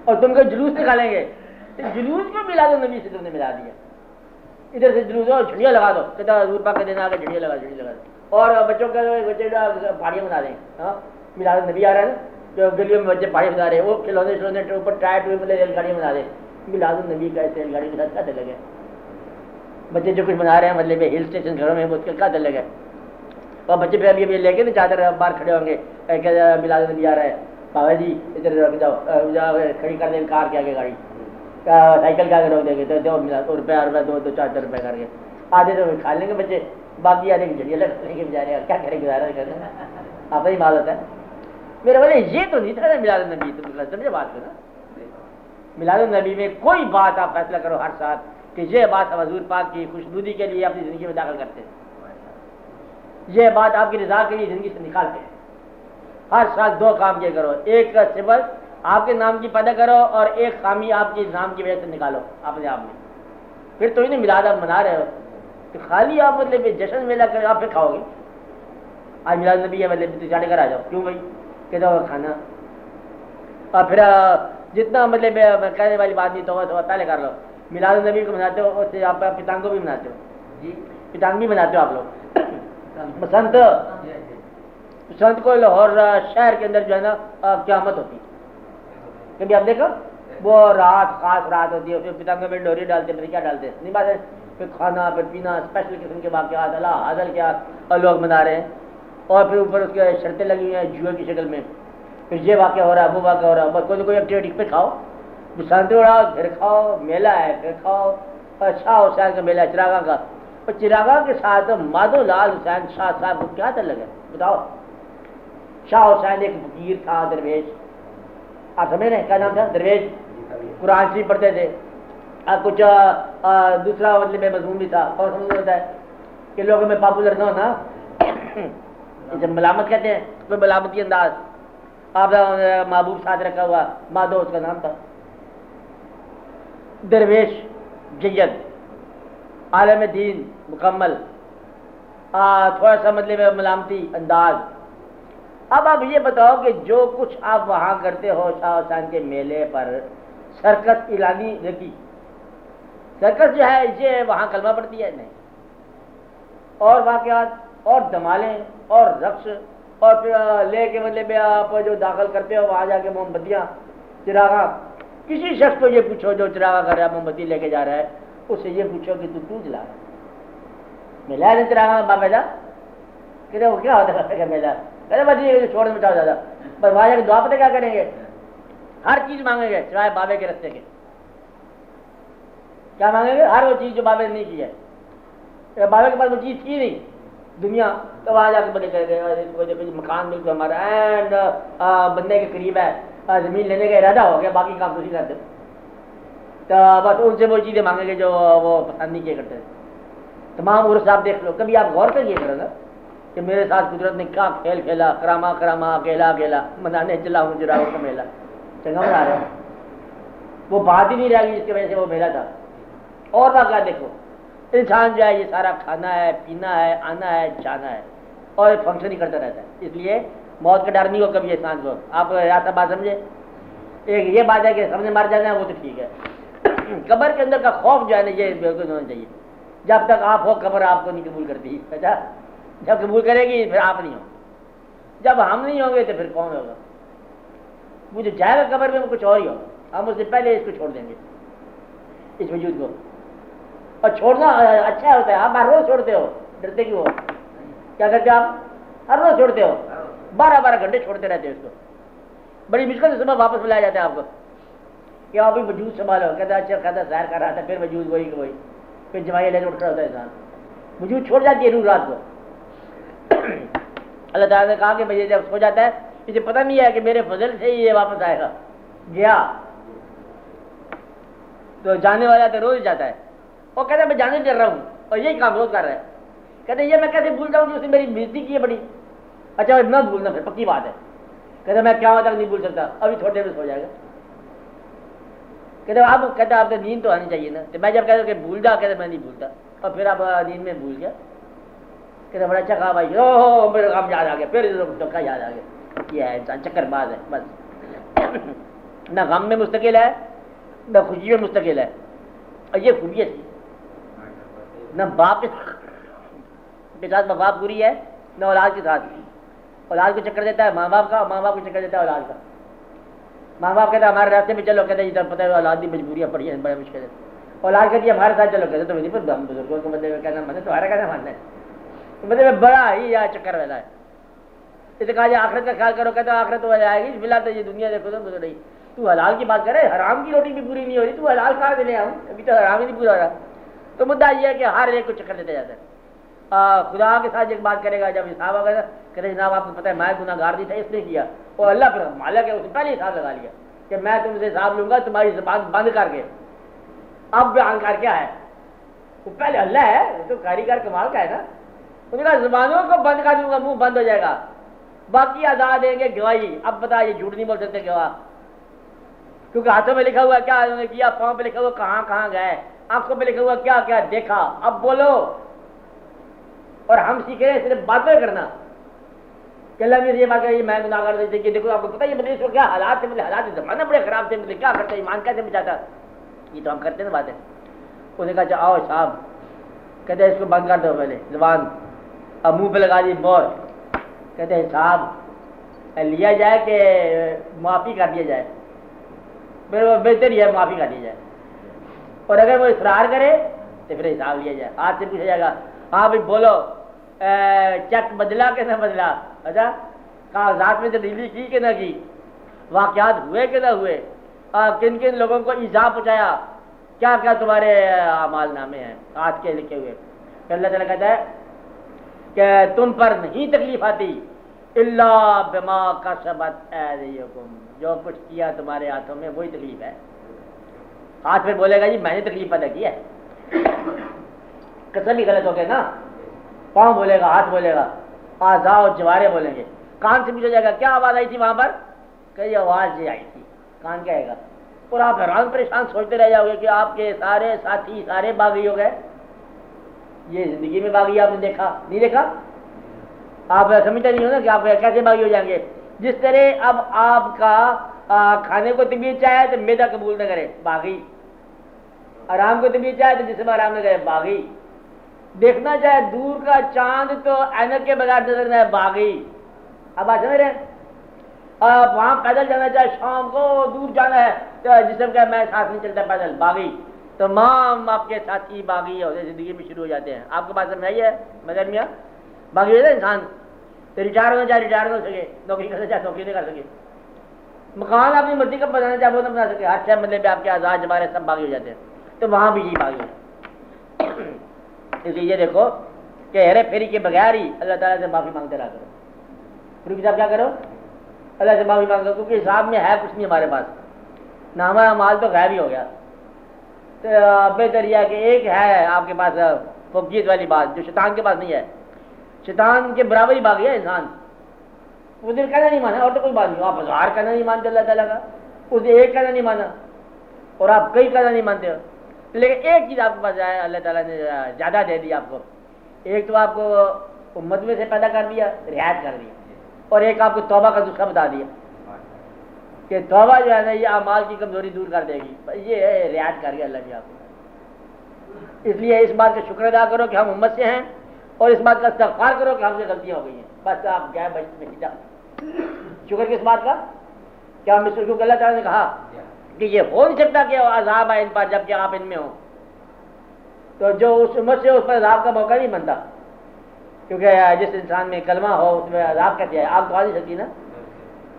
اور تم کو جلوس نکالیں گے، جلوس کو میلاد النبی سے تم نے ملا دیا. ادھر سے جلوس ہو جھڑیاں لگا دو، کہتا حضور پاک کے دن آ کے جھڑیاں لگا دو. اور بچوں کے بچے پہاڑیاں بنا دیں. ہاں میلاد النبی آ رہا ہے نا، جو گلیوں میں بچے پہاڑیاں بنا رہے ہیں، وہ کھلونے اوپر ٹائر ریل گاڑیاں بنا دیں. میلاد النبی کا ایسے ریل گاڑی کے ساتھ کیا دل ہے؟ بچے جو کچھ بنا رہے ہیں مطلب ہل اسٹیشن گھروں میں اس کا کیا دل ہے؟ اور بچے پھر ابھی لے کے نا چادر باہر کھڑے ہوں گے، میلاد النبی آ رہا ہے، بابا جی ادھر رک جاؤ، کھڑی کر دیں کار کے آگے گاڑی، سائیکل کے آگے روک دیں گے تو دو روپیہ دو 4 روپے کر کے آدھے تو کھا لیں گے بچے، باقی آدھے کی جھڑیاں لگ لیں گے بیچارے. کیا کریں گزارا کرنا، آپ ہی مال ہوتا ہے. میرے بولے یہ تو نہیں تھا میلاد النبی. تم سمجھے بات کو نا؟ میلاد النبی میں کوئی بات آپ فیصلہ کرو ہر سال کہ یہ بات ہم حضور پاک کی خوشنودی کے لیے اپنی زندگی میں داخل کرتے ہیں، یہ بات آپ کی رضا کے لیے زندگی سے نکالتے ہیں. ہر سال 2 کام کیا کرو، ایک کا صفت آپ کے نام کی پیدا کرو اور ایک خامی آپ کی نام کی وجہ سے نکالو اپنے آپ میں. پھر تو انہیں میلاد آپ منا رہے ہو تو خالی آپ مطلب جشن میلہ کر آپ پھر کھاؤ گے. آج میلاد النبی ہے مطلب تو چاٹے کر آ جاؤ، کیوں بھائی کہ دو کھانا. اور پھر جتنا مطلب کہنے والی بات نہیں تو پہلے کر لو. میلاد النبی کو مناتے ہو اس سے آپ پتنگ کو بھی مناتے ہو جی، پتنگ بھی مناتے ہو آپ لوگ. بسنت کو لاہور شہر کے اندر جو ہے نا قیامت ہوتی ہے. کبھی آپ دیکھو وہ رات خاص رات ہوتی ہے، پھر پتنگوں میں ڈوری ڈالتے ہیں، پھر کیا ڈالتے ہیں نہیں بات ہے، پھر کھانا پھر پینا اسپیشل قسم کے واقعات اللہ حاضر کیا اور لوگ منا رہے ہیں. اور پھر اوپر اس کے شرطیں لگی ہوئی ہیں جوئے کی شکل میں. پھر یہ واقعہ ہو رہا ہے وہ واقعہ ہو رہا ہے، بس کوئی کوئی ایکٹیویٹی پہ کھاؤ، بسنت اڑاؤ پھر کھاؤ، میلہ ہے پھر کھاؤ. اور شاہ حسین کا میلہ چراغاں کا، اور چراغاں کے ساتھ مادھو لال حسین شاہ صاحب کو کیا تعلق ہے بتاؤ؟ شاہ حسین ایک فقیر تھا، درویش. آپ سمجھ رہے ہیں کیا نام تھا؟ درویش. قرآن شریف پڑھتے تھے، کچھ دوسرا مطلب مضمون بھی تھا. اور سمجھ ہوتا ہے کہ لوگوں میں پاپولر نہ ہونا، جب ملامت کہتے ہیں کوئی ملامتی انداز. آپ محبوب ساتھ رکھا ہوا، مادھو اس کا نام تھا. درویش جید، عالم دین مکمل، تھوڑا سا مطلب ملامتی انداز. اب آپ یہ بتاؤ کہ جو کچھ آپ وہاں کرتے ہو شاہ حسین کے میلے پر، سرکس اعلانی دیکھی، سرکس جو ہے اسے وہاں کلمہ پڑتی ہے نہیں، اور واقعات اور دمالیں اور رقص، اور پھر لے کے مطلب آپ جو داخل کرتے ہو وہاں جا کے موم بتیاں چراغاں. کسی شخص کو یہ پوچھو جو چراغاں کر رہا ہے، موم بتی لے کے جا رہا ہے، اس سے یہ پوچھو کہ تو جلا رہا ہے میلہ ہے چراغاں باقاعدہ کہ وہ کیا ہوتا ہے میلہ؟ کہتے بس چھوڑ مٹاؤ زیادہ، پر وہاں جا کے دعا پتہ کیا کریں گے؟ ہر چیز مانگیں گے سوائے بابے کے رستے کے. کیا مانگیں گے؟ ہر وہ چیز جو بابے نے نہیں کی ہے. بابے کے پاس وہ چیز تھی نہیں دنیا، تو وہاں جا کے بڑے کر گئے مکان ملک ہمارا اینڈ بندے کے قریب ہے، زمین لینے کا ارادہ ہو گیا، باقی کام تو نہیں کرتے. تو بس ان سے وہ چیزیں مانگیں گے جو وہ پسند نہیں کیا کرتے. تمام عرس آپ دیکھ لو، کبھی آپ غور کر یہ کرو نا کہ میرے ساتھ قدرت نے کیا کھیل کھیلا، کراما کراما اکیلا اکیلا منانے چلا ہوں جراؤں کا میلہ. چنگا منا رہے ہیں، وہ بات ہی نہیں رہ گئی جس کی وجہ سے وہ میلہ تھا. اور واقعہ دیکھو، انسان جو ہے یہ سارا کھانا ہے، پینا ہے، آنا ہے، جانا ہے اور فنکشن ہی کرتا رہتا ہے. اس لیے موت کا ڈر نہیں ہو کبھی انسان کو. آپ ایسا بات سمجھے. ایک یہ بات ہے کہ سب نے مر جانا ہے وہ تو ٹھیک ہے. قبر کے اندر کا خوف جو ہے نا یہ بالکل ہونا چاہیے. جب تک آپ ہو قبر آپ کو نہیں قبول کرتی. اچھا جب قبول کرے گی پھر آپ نہیں ہو. جب ہم نہیں ہوں گے تو پھر کون ہوگا. وہ جو جائے گا قبر میں وہ کچھ اور ہی ہوگا. ہم اس سے پہلے اس کو چھوڑ دیں گے اس وجود کو. اور چھوڑنا اچھا ہوتا ہے. آپ ہر روز چھوڑتے ہو, ڈرتے کیوں ہو؟ کیا کرتے آپ ہر روز چھوڑتے ہو, 12 گھنٹے چھوڑتے رہتے ہو اس کو. بڑی مشکل سے صبح واپس بلایا جاتا ہے آپ کو کہ آپ بھی وجود سنبھالو. کہتا ہے اچھا کہتا سیر کر رہا تھا پھر وجود وہی کہ وہی, پھر جماعی لے کے اٹھ رہا ہوتا ہے انسان. وجود چھوڑ جاتی ہے روح رات کو. اللہ تعالیٰ نے کہا کہ بھائی جب سو جاتا ہے اسے پتہ نہیں ہے کہ میرے فضل سے ہی یہ واپس آئے گا. گیا تو جانے والا تو روز جاتا ہے. وہ کہتا ہے میں جانے چل رہا ہوں اور یہی کام روز کر رہا ہے. کہتے ہیں یہ میں کیسے بھول جاؤں کہ اس نے میری بےزتی کی ہے بڑی. اچھا نہ بھولنا پھر پکی بات ہے. کہتے میں کیا تک نہیں بھول سکتا, ابھی تھوڑے دیر میں سو جائے گا. کہتے آپ کو نیند تو آنی چاہیے نا. تو میں جب کہتا ہوں کہ بھول جا, کہتے میں نہیں بھولتا. اور پھر آپ نیند میں بھول گیا. کہتے بڑا اچھا کہا بھائی, او میرے کام یاد آ گیا, پھر دھوکا یاد آ گیا. یہ ہے انسان چکر باز ہے بس. نہ غم میں مستقل ہے نہ خوشی میں مستقل ہے. اور یہ خوبی ہے نہ باپ کے ساتھ وفا پوری ہے نہ اولاد کے ساتھ. اولاد کو چکر دیتا ہے ماں باپ کا, ماں باپ کو چکر دیتا ہے اولاد کا. ماں باپ کہتا ہے ہمارے راستے میں چلو, کہتے ہیں ادھر پتہ ہے اولاد کی مجبوریاں پڑی ہیں, بڑے مشکل ہے. اولاد کہتی ہے ہمارے ساتھ چلو, کہتے تو نہیں پر ہم بزرگوں کو مطلب کہنا مانے تمہارا کہنا ماننا ہے. مطلب بڑا ہی یہاں چکر والا ہے. اسے کہا جائے آخرت کا خیال کرو, کہتا ہے آخرت تو آئے گی, فی الحال تو یہ دنیا دیکھو تو نہیں. تو حلال کی بات کرے, حرام کی روٹی بھی پوری نہیں ہو رہی, تو حلال کہاں سے لے آؤں, ابھی تو حرام ہی نہیں پورا ہو رہا. تو مدعا یہ ہے کہ ہر ایک کو چکر دیتا جاتا ہے. خدا کے ساتھ ایک بات کرے گا, جب حساب ہوگا کہتے جناب آپ کو پتہ ہے میں گناہ گار نہیں تھا, اس نے کیا. اور اللہ پھر مالک ہے, اس نے پہلے حساب لگا لیا کہ میں تم سے حساب لوں گا تمہاری زبان بند کر کے. اب بیان کر کیا ہے, وہ پہلے اللہ ہے, تو کاریگر کمال کا ہے نا. انہوں نے کہا زبانوں کو بند کر دوں گا, منہ بند ہو جائے گا, باقی ادا دیں گے گواہی. اب بتا یہ جھوٹ نہیں بول سکتے گواہ, کیونکہ ہاتھوں میں لکھا ہوا کیا انہوں نے کیا, پاؤں پہ لکھا ہوا کہاں کہاں گئے, آنکھوں پہ لکھا ہوا کیا کیا دیکھا. اب بولو. اور ہم سیکھ رہے ہیں صرف باتیں کرنا کہ اللہ نے یہ بات کہی میں گناہ کر دیتے کہ دیکھو آپ کو پتہ یہ مطلب اس کو کیا حالات سے, مطلب حالات زمانہ بڑے خراب تھے, مطلب کیا کرتے ایمان کیسے بچاتا. یہ تو ہم کرتے نا باتیں. انہوں نے کہا اچھا آؤ صاحب, کہتے ہیں اس کو بند کر دو پہلے زبان. اب منہ پہ لگا دی مور. کہتے ہیں صاحب لیا جائے کہ معافی کر دیا جائے, پھر وہ بہتر ہی ہے معافی کر دی جائے. اور اگر وہ اصرار کرے تو پھر حساب لیا جائے. آج سے پوچھا جائے گا ہاں بھائی بولو چیک بدلا کہ نہ بدلا, اچھا کاغذات میں تبدیلی کی کہ نہ کی, واقعات ہوئے کہ نہ ہوئے, کن کن لوگوں کو ایذا پہنچایا, کیا کیا تمہارے اعمال نامے ہیں آج کے لکھے ہوئے. پھر اللہ تعالیٰ کہتا ہے کہ تم پر نہیں تکلیف آتی الا بما کسبت ایدیکم, جو کچھ کیا تمہارے ہاتھوں میں وہی تکلیف ہے. ہاتھ پھر بولے گا جی میں نے تکلیف پیدا کی ہے, قسم ہی غلط ہو گئے نا. پاؤں بولے گا, ہاتھ بولے گا, اعضاء و جوارے بولیں گے. کان سے پوچھا جائے گا کیا آواز آئی تھی وہاں پر, کہ یہ آواز یہ آئی تھی. کان کہے گا. اور آپ حیران پریشان سوچتے رہ جاؤ گے کہ آپ کے سارے ساتھی سارے باغی ہو گئے. یہ زندگی میں باغی آپ نے دیکھا نہیں دیکھا, آپ سمجھتے نہیں ہو نا کہ آپ کیسے باغی ہو جائیں گے. جس طرح اب آپ کا کھانے کو طبیعت چاہے تو میدا قبول نہ کرے, باغی. آرام کو طبیعت چاہے تو جسم آرام نہ کرے, باغی. دیکھنا چاہے دور کا چاند تو اینک کے بغیر نظر نہ ہے, باغی. اب آپ سمجھ رہے ہیں, وہاں پیدل جانا چاہے شام کو دور جانا ہے تو جسم کا میں ساتھ نہیں چلتا پیدل, باغی. تمام آپ کے ساتھی باغی ہوتے زندگی میں شروع ہو جاتے ہیں. آپ کو بات سمجھ آئی ہے مدر میاں, باغی ہوتا ہے انسان. تو ریٹائر ہونا چاہے ریٹائر ہو سکے, نوکری کرنا چاہے نوکری نہیں کر سکے, مکان اپنی مرضی کا بنانا چاہے وہ نہ بنا سکے. ہر شہر مطلب آپ کے آزاد ہمارے سب باغی ہو جاتے ہیں. تو وہاں بھی یہ باغی ہے. اس لیے دیکھو کہ ہیرے پھیری کے بغیر ہی اللہ تعالیٰ سے معافی مانگتے رہا کرو. پھر صاحب کیا کرو, اللہ سے معافی مانگو, کیونکہ حساب میں ہے کچھ نہیں ہمارے پاس, نہ ہمارا مال تو غائب ہی ہو گیا. تو بہتر یہ ہے کہ ایک ہے آپ کے پاس فوقیت والی بات جو شیطان کے پاس نہیں ہے. شیطان کے برابر ہی باغی ہے انسان. اس دن کہنا نہیں مانا اور تو کوئی بات نہیں, آپ ہزار کہنا نہیں مانتے اللہ تعالیٰ کا, اس نے ایک کہنا نہیں مانا اور آپ کئی کہنا نہیں مانتے ہو. لیکن ایک چیز آپ کے پاس ہے اللہ تعالیٰ نے زیادہ دے دی آپ کو. ایک تو آپ کو امت میں سے پیدا کر دیا, رعایت کر دیا, اور ایک آپ کو توبہ کا نسخہ بتا دیا کہ توبہ جو ہے نا یہ اعمال کی کمزوری دور کر دے گی. یہ رعایت کر گیا اللہ جی آپ کو. اس لیے اس بات کا شکر ادا کرو کہ ہم امت سے ہیں, اور اس بات کا استغفار کرو کہ ہم سے غلطیاں ہو گئی ہیں. بس آپ گئے بچ میں سیدھا. شکر کس بات کا؟ کیا ہم کیونکہ اللہ تعالیٰ نے کہا کہ یہ ہو نہیں سکتا کہ عذاب آئے ان پر جب کہ آپ ان میں ہوں. تو جو اس امت سے اس پر عذاب کا موقع نہیں بنتا, کیونکہ جس انسان میں کلمہ ہو اس میں عذاب کہتے ہیں, آپ تو آ نہیں سکتی نا.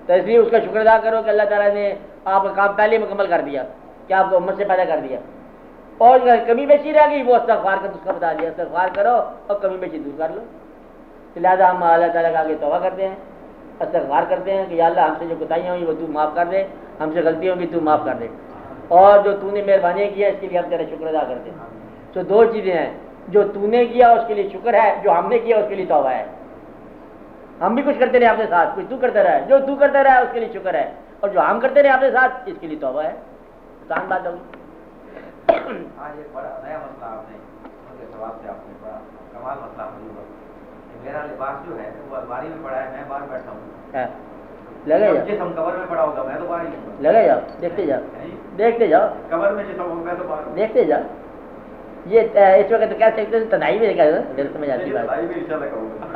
تو اس لیے اس کا شکر ادا کرو کہ اللہ تعالیٰ نے آپ کا کام پہلے مکمل کر دیا کہ آپ کو امت سے پیدا کر دیا. اور کمی بیشی رہ گئی وہ استغفار کا نسخہ بتا دیا, استغفار کرو اور کمی بیشی دور کر لو. لہٰذا ہم اللہ تعالیٰ کا آگے توبہ کرتے ہیں, استغفار کرتے ہیں کہ یا اللہ ہم سے جو کوتاہیاں ہوئی وہ تو معاف کر دے, ہم سے غلطیاں ہوگی تو معاف کر دے, اور جو تو نے مہربانی کی ہے اس کے لیے ہم تیرا شکر ادا کرتے ہیں. تو دو چیزیں ہیں, جو تو نے کیا اس کے لیے شکر ہے, جو ہم نے کیا اس کے لیے توبہ ہے. ہم بھی کچھ کرتے رہے اپنے ساتھ, کچھ تو کرتا رہا, جو تو کرتا رہا اس کے لیے شکر ہے, اور جو ہم کرتے رہے اپنے ساتھ اس کے لیے توبہ ہے. آسان بات ہوگی. آج ایک بڑا نیا مسئلہ آپ نے ان کے سوال سے آپ نے بڑا کمال مسئلہ حل ہوا کہ میرا لباس جو ہے وہ الماری میں پڑا ہے, میں باہر بیٹھا ہوں. لگے جاؤ, جس ہم کور میں پڑا ہوگا میں تو باہر ہی ہوں. لگے جاؤ, دیکھتے جاؤ, دیکھتے جاؤ, کور میں جس ہوں میں تو باہر ہوں. دیکھتے جاؤ. یہ اس وقت تو کہہ سکتے ہیں تنہائی میں دیکھا دل سمجھ آتی بات.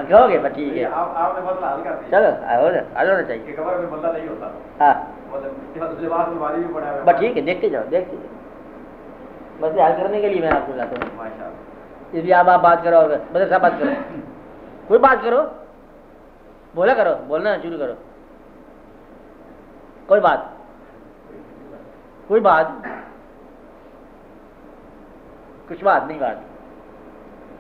کہو گے بس ٹھیک ہے, آپ نے مسئلہ حل کر دیا. چلو ہونا چاہیے کہ کور میں بندہ نہیں ہوتا, ہاں لباس الماری میں پڑا ہے. بس ٹھیک ہے, دیکھتے جاؤ, دیکھتے جاؤ. بس حل کرنے کے لیے میں آپ کو بتاتا ہوں. ماشاء اللہ. اس لیے آپ بات کرو, بدر صاحب بات کرو, کوئی بات کرو, بولا کرو, بولنا شروع کرو. کوئی بات, کوئی بات, کچھ بات نہیں, بات.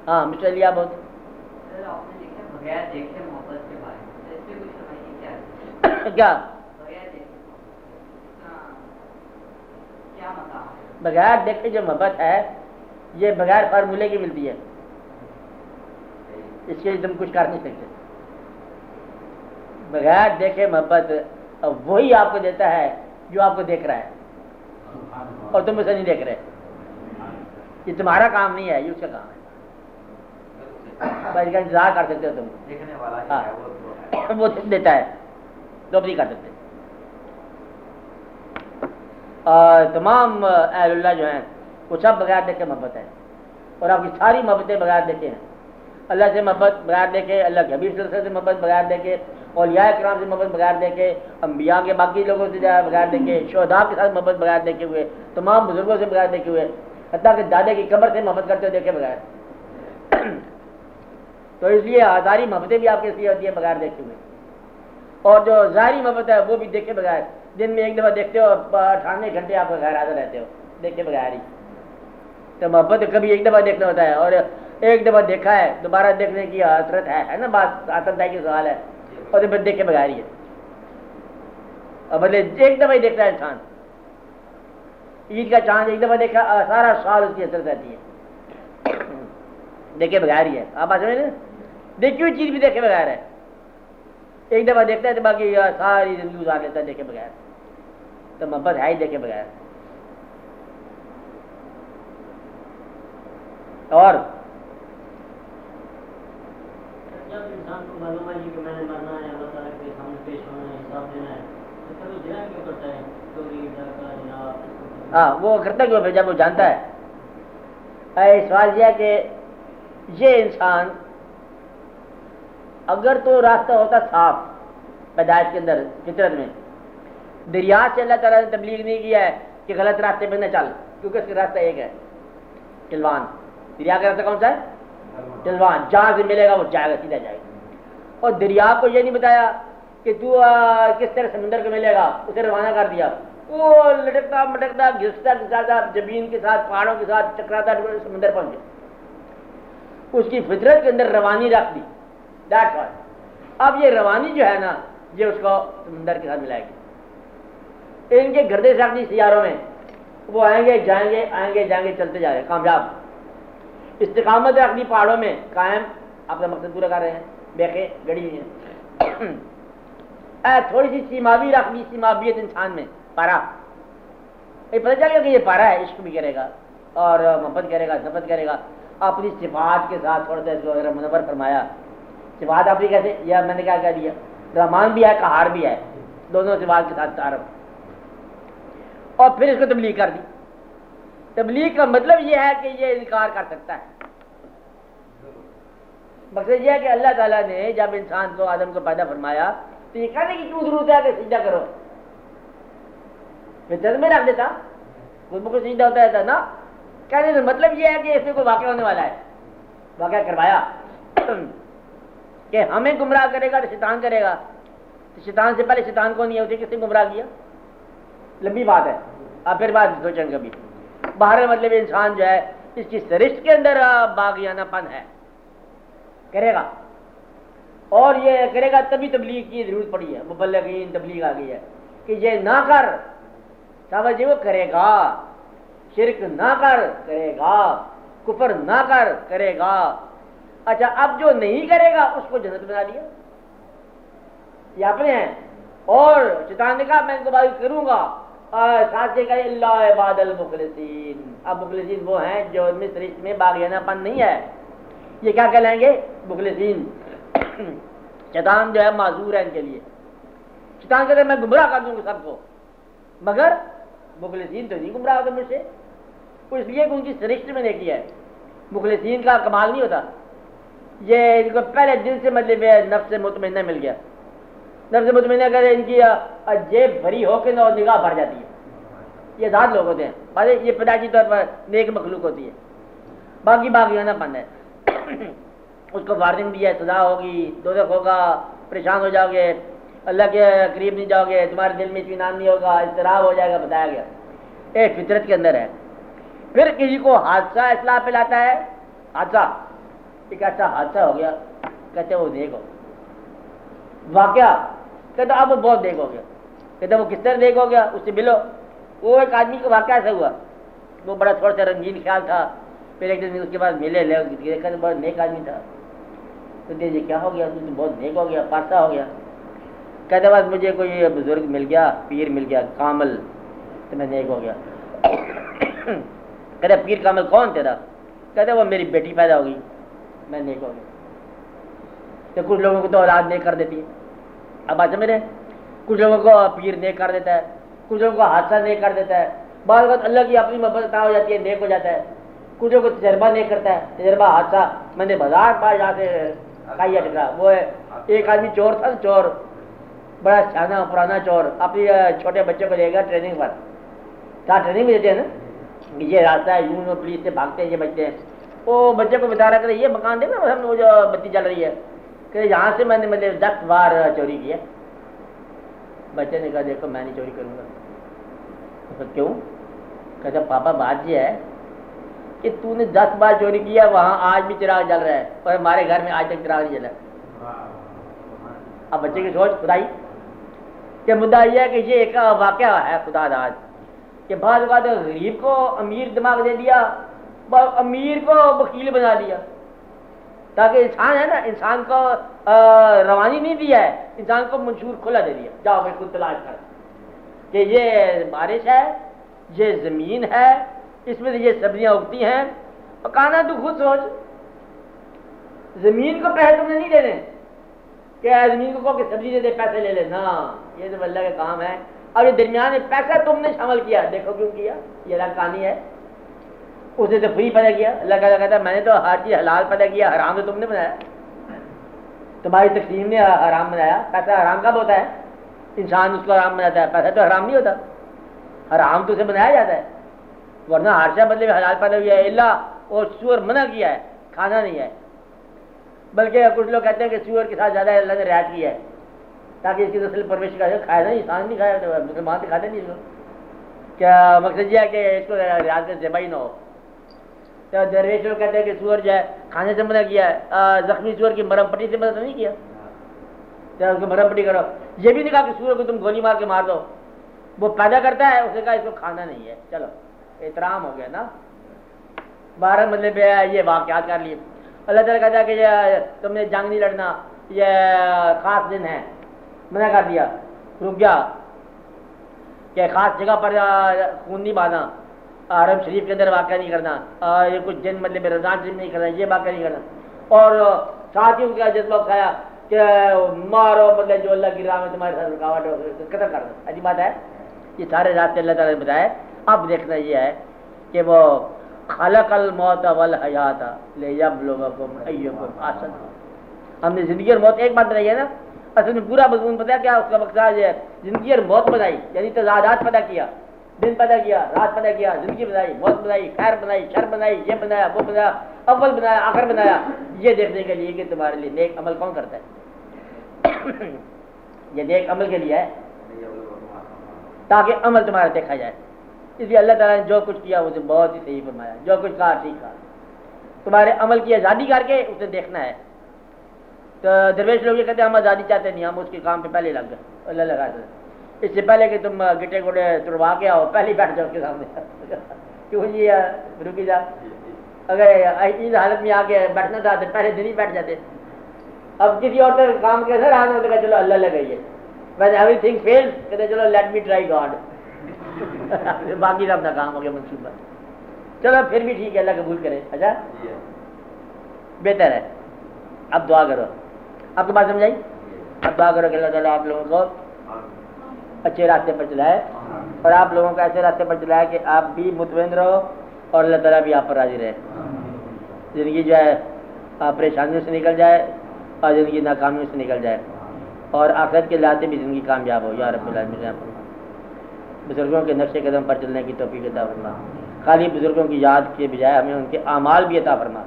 ہاں مسٹر علی آپ بہت آپ نے دیکھا بغیر دیکھے محبت کے بارے میں, اس پہ کچھ سمجھیے کیا کیا بغیر دیکھے کیا مقام ہے؟ بغیر دیکھے جو محبت ہے یہ بغیر فارمولے کی ملتی ہے, اس کے لیے تم کچھ کر نہیں سکتے. بغیر دیکھے محبت وہی آپ کو دیتا ہے جو آپ کو دیکھ رہا ہے, اور تم اسے نہیں دیکھ رہے. یہ تمہارا کام نہیں ہے, یہ اس کا کام ہے. بس اس کا انتظار کر سکتے ہو تم, دیکھنے والا جو ہے وہ دیتا ہے, تو اب نہیں کر سکتے. تمام اہل اللہ جو ہیں وہ سب بغیر دیکھے محبت ہے, اور آپ کی ساری محبتیں بغیر دیکھے ہیں. اللہ سے محبت بغیر دیکھے, اللہ کے حبیب صلی اللہ علیہ وسلم سے محبت بغیر دیکھے, اولیاء کرام سے محبت بغیر دیکھے, انبیاء کے باقی لوگوں سے بغیر دیکھے, شہداء کے ساتھ محبت بغیر دیکھے ہوئے, تمام بزرگوں سے بغیر دیکھے ہوئے, حتیٰ کہ دادے کی قبر سے محبت کرتے ہوئے دیکھے بغیر. تو اس لیے ساری محبتیں بھی آپ کے لیے ہوتی ہیں بغیر دیکھے ہوئے, اور جو ظاہری محبت ہے وہ بھی دیکھے بغیر. دن میں ایک دفعہ دیکھتے ہو, 98 گھنٹے آپ غیر حاضر رہتے ہو دیکھے بغیر ہی. تو محبت کبھی ایک دفعہ دیکھنا ہوتا ہے, اور ایک دفعہ دیکھا ہے دوبارہ دیکھنے کی حسرت ہے نا, بات حسرت دائی کا سوال ہے, اور پھر دیکھے بغیر ہی ہے. اور مطلب ایک دفعہ ہی دیکھتا ہے انسان, عید کا چاند ایک دفعہ دیکھا, سارا سال اس کی حسرت رہتی ہے, دیکھے بغیر ہی ہے. آپ بات سمجھ لیں, دیکھی ہوئی چیز بھی دیکھے بغیر ہے. ایک دفعہ دیکھتا ہے تو باقی ساری زندگی گزار لیتا ہے دیکھے بغیر. تو محبت ہے ہی دیکھے بغیر. اور جب انسان کو معلوم ہے کہ میں نے مرنا ہے, اللہ تعالیٰ کے سامنے پیش ہونا ہے, حساب دینا ہے, تو پھر وہ جنا کیوں کرتا ہے؟ ہاں وہ کرتا کیوں پھر جب وہ جانتا ہے. سوال یہ ہے کہ یہ انسان اگر تو راستہ ہوتا صاف پیدائش کے اندر فطرت میں, دریا سے اللہ تعالیٰ نے تبلیغ نہیں کیا ہے کہ غلط راستے پہ نہ چل, کیونکہ اس کا راستہ ایک ہے, ٹلوان. دریا کا راستہ کون سا ہے؟ ٹلوان. جہاں سے ملے گا وہ جائے گا, سیدھا جائے گا. اور دریا کو یہ نہیں بتایا کہ تو کس طرح سمندر کو ملے گا, اسے روانہ کر دیا, وہ لٹکتا مٹکتا گھستا گھساتا زمین کے ساتھ پہاڑوں کے ساتھ چکراتا سمندر پہنچ گیا. اس کی فطرت کے اندر روانی رکھ دی. That's all. اب یہ روانی جو ہے نا یہ اس کو سمندر کے ساتھ ملائے گی. ان کے گردے ساختی سیاروں میں وہ آئیں گے جائیں گے, آئیں گے جائیں گے, چلتے جا رہے ہیں کامیاب. استقامت رکھنی پہاڑوں میں قائم, اپنا مقصد پورا کر رہے ہیں, بیخیں گڑی ہوئی ہیں. تھوڑی سی سیماوی رکھنی, سیماویت انسان میں, پارا, پتہ چل گیا کہ یہ پارا ہے, عشق بھی کرے گا, اور محبت کرے گا، نفرت کرے گا، اپنی صفات کے ساتھ تھوڑا سا اس کو اگر منور فرمایا، صفات اپنی کیسے، یا میں نے کیا کہہ دیا، رحمان بھی ہے قہار بھی ہے، دونوں صفات کے ساتھ تعارف، اور پھر اس کو تبلیغ کر دی۔ تبلیغ کا مطلب یہ ہے کہ یہ انکار کر سکتا ہے۔ مقصد یہ ہے کہ اللہ تعالیٰ نے جب انسان کو، آدم کو پیدا فرمایا تو یہ کہنے کی کیوں ضرورت ہے کہ سجدہ کرو؟ پھر جد میں رکھ دیتا، خود کو سجدہ ہوتا ہے نا۔ کہنے کا مطلب یہ ہے کہ اس میں کوئی واقعہ ہونے والا ہے، واقعہ کروایا کہ ہمیں گمراہ کرے گا تو شیطان کرے گا، تو شیطان سے پہلے شیطان کو نہیں ہے، اسے کس نے گمراہ کیا؟ لمبی بات ہے، آپ پھر بات سوچیں کبھی۔ باہر مطلب انسان جو ہے اس کی سرشت کے اندر باغیانہ پن ہے، کرے گا، اور یہ کرے گا تبھی تبلیغ کی ضرورت پڑی ہے، مبلغین تبلیغ آ گئی ہے کہ یہ نہ کر، سمجھے وہ کرے گا، شرک نہ کر کرے گا، کفر نہ کر کرے گا۔ اچھا اب جو نہیں کرے گا اس کو جنت بنا دیا، یہ اپنے ہیں، اور شیطان نے کہا میں ان کو بات کروں گا، ساتھ سے کہے اللہ عباد المخلصین، اب مخلصین وہ ہیں جو ان میں سرشت میں باغیانہ پن نہیں ہے، یہ کیا کہلائیں گے؟ مخلصین۔ شیطان جو ہے معذور ہے ان کے لیے، شیطان کہتے ہیں میں گمراہ کر دوں گا سب کو، مگر مخلصین تو نہیں گمراہ ہوتے مجھ سے، اس لیے کہ ان کی سرشت میں نے کیا ہے۔ مخلصین کا کمال نہیں ہوتا، یہ ان کو پہلے دل سے مطلب نفس مطمئنہ مل گیا، نفس مطمئنہ کہتے ان کی جیب بھری ہو کے نگاہ بھر جاتی ہے، یہ ذات لوگ ہوتے ہیں، یہ پیدائشی طور پر نیک مخلوق ہوتی ہے، باقی باغیانہ پن ہے۔ اس کو وارننگ دی ہے، سزا ہوگی، دوزخ ہوگا، پریشان ہو جاؤ گے، اللہ کے قریب نہیں جاؤ گے، تمہارے دل میں اطمینان نہیں ہوگا، اضطراب ہو جائے گا، بتایا گیا ایک فطرت کے اندر ہے۔ پھر کسی کو حادثہ اصلاح پہ لاتا ہے، حادثہ، ایک ایسا حادثہ ہو گیا، کہتے وہ نیک ہو، واقعہ کہتے اب وہ بہت نیک ہو گیا، کہتے وہ کس طرح نیک ہو گیا، اس سے ملو۔ وہ ایک آدمی کا واقعہ ایسا ہوا، وہ بڑا تھوڑا سا رنگین خیال تھا، پھر ایک دن اس کے بعد ملے لے، کہتے بہت نیک آدمی تھا، کہتے یہ کیا ہو گیا، بہت نیک ہو گیا، پارسا ہو گیا، کہتے بعد مجھے کوئی بزرگ مل گیا، پیر مل گیا کامل، تو میں نیک ہو گیا۔ کہتے پیر کامل کون تیرا؟ کہتے وہ میری بیٹی پیدا ہوگی، میں نیک ہو گیا۔ تو کچھ لوگوں کو تو اولاد نیک کر دیتی ہے، اب بات سمجھ رہے ہیں، کچھ لوگوں کو پیر نیک کر دیتا ہے، کچھ لوگوں کو حادثہ نیک کر دیتا ہے، بعض وقت اللہ کی اپنی محبت عطا ہو جاتی ہے، نیک ہو جاتا ہے، کچھ لوگوں کو تجربہ نیک کرتا ہے، تجربہ حادثہ، میں نے بازار پاس جا کے کھائی ٹکرا، وہ ایک آدمی چور تھا، چور بڑا سیانا پرانا چور، اپنی چھوٹے بچوں کو لے گا ٹریننگ پر، کیا ٹریننگ بھی دیتے ہیں نا، یہ راستہ ہے، یوں پولیس سے بھاگتے ہیں یہ بچے ہیں، وہ بچے کو بتا رہا کہ یہ مکان دیکھنا ہم وہ جو بتی چل رہی ہے، کہ یہاں سے میں نے مطلب 10 بار چوری کیا۔ بچے نے کہا دیکھو میں نہیں چوری کروں گا۔ کیوں؟ کہتا پاپا بات یہ ہے کہ تو نے 10 بار چوری کیا، وہاں آج بھی چراغ جل رہا ہے، اور ہمارے گھر میں آج تک چراغ نہیں جلا۔ اب بچے کی سوچ خدائی کہ مدعا یہ ہے کہ یہ ایک واقعہ ہے خدا داد کہ بعض اوقات غریب کو امیر دماغ دے دیا، امیر کو وکیل بنا دیا، تاکہ انسان ہے نا، انسان کو روانی نہیں دیا ہے، انسان کو منشور کھلا دے دیا، جاؤ بھائی خود تلاش کر کہ یہ بارش ہے، یہ زمین ہے، اس میں یہ سبزیاں اگتی ہیں، پکانا تو خود سوچ، زمین کو پیسے تم نے نہیں دینے کہ زمین کو کہو کہ سبزی دے دے پیسے لے لے، نا، یہ تو اللہ کا کام ہے۔ اور یہ درمیان میں پیسہ تم نے شامل کیا، دیکھو کیوں کیا، یہ اللہ کہانی ہے، اسے تو فری پیدا کیا، اللہ تعالیٰ کہتا ہے میں نے تو ہر چیز حلال پیدا کیا، حرام تو تم نے بنایا، تمہاری تقسیم نے حرام بنایا۔ پیسہ حرام کب ہوتا ہے؟ انسان اس کو حرام بناتا ہے، پیسہ تو حرام نہیں ہوتا، حرام تو اسے بنایا جاتا ہے، ورنہ ہر شے بدلے میں حلال پیدا ہوا ہے، اللہ اور سور منع کیا ہے، کھانا نہیں ہے، بلکہ کچھ لوگ کہتے ہیں کہ سور کے ساتھ زیادہ اللہ نے رعایت کی ہے تاکہ اس کی نسل پرورش کا کھائے نا، انسان نہیں کھایا، مسلمان تو کھاتے نہیں اس کو، کیا مقصد یہ ہے کہ اس کو رعایت سے ذبح ہی نہ ہو۔ تو درویش لوگ کہتے ہیں کہ سور جو ہے کھانے سے منع کیا ہے، زخمی سور کی مرم پٹی سے منع نہیں کیا، تو اس کو مرم پٹی کرو۔ یہ بھی نہیں کہا کہ سور کو تم گولی مار کے مار دو، وہ پیدا کرتا ہے، اس نے کہا اس کو کھانا نہیں ہے، چلو احترام ہو گیا نا۔ 12 مطلب یہ واقعات کر لیے۔ اللہ تعالیٰ کہتا ہے کہ تم نے جنگ نہیں لڑنا، یہ خاص دن ہے، منع کر دیا، رک گیا کہ خاص جگہ پر خون نہیں باندھا، حرم شریف کے اندر واقع نہیں کرنا، یہ کچھ جن مطلب رمضان شریف نہیں کرنا، یہ واقع نہیں کرنا، اور ساتھ ہی ان کا جذبہ اٹھایا کہ مارو مطلب جو اللہ کی راہ میں تمہارے ساتھ رکاوٹ ہو قتل کر دو، ایسی بات ہے؟ یہ سارے راستے اللہ تعالیٰ نے بتائے. اب دیکھنا یہ ہے کہ وہ خلق الموت والحیات لیبلوکم ایکم احسن. ہم نے زندگی اور موت ایک بات بنائی ہے نا، اصل میں پورا مضمون پتہ ہے کیا اس کا مقصد ہے؟ زندگی اور موت بنائی، یعنی تضادات پیدا کیا، دن پیدا کیا، رات پیدا کیا، زندگی بنائی، موت بنائی، خیر بنائی، شر بنائی، یہ بنایا، وہ بنایا، اول بنایا، آخر بنایا، یہ دیکھنے کے لیے کہ تمہارے لیے نیک عمل کون کرتا ہے. یہ نیک عمل کے لیے ہے تاکہ عمل تمہارا دیکھا جائے. اس لیے اللہ تعالیٰ نے جو کچھ کیا اسے بہت ہی صحیح فرمایا، جو کچھ کہا ٹھیک کہا. تمہارے عمل کی آزادی کر کے اسے دیکھنا ہے. تو درویش لوگ یہ کہتے ہیں ہم آزادی چاہتے نہیں، ہم اس کے کام پہ پہلے لگ گئے. اللہ لگا دے اس سے پہلے کہ تم گٹے گوڑے تڑوا کے آؤ پہلے بیٹھ جاؤ اس کے سامنے. کیوں جی رکی جا، اگر اس حالت میں آ کے بیٹھنا تھا تو پہلے دن ہی بیٹھ جاتے. اب کسی اور کام کے سر آنے ہوتا ہے چلو اللہ لگائیے، وین ایوری تھنگ فیل کہتے چلو لیٹ می ٹرائی گاڈ. باقی سب اپنا کام ہو گیا منصوبہ. چلو پھر بھی ٹھیک ہے، اللہ قبول کرے. اچھا بہتر ہے. اب دعا کرو. آپ کی بات سمجھائی؟ اب دعا کرو کہ اللہ تعالیٰ آپ لوگوں کو اچھے راستے پر چلائے اور آپ لوگوں کو ایسے راستے پر چلائے کہ آپ بھی مطمئن رہو اور اللہ تعالیٰ بھی آپ پر راضی رہے. زندگی جو ہے پریشانیوں سے نکل جائے اور زندگی ناکامیوں سے نکل جائے اور آخرت کے لحاظ سے بھی زندگی کامیاب ہو. یا رب العالمین بزرگوں کے نقش قدم پر چلنے کی توفیق عطا فرما. خالی بزرگوں کی یاد کے بجائے ہمیں ان کے اعمال بھی عطا فرما.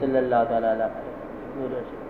صلی اللہ تعالیٰ علیہ وسلم.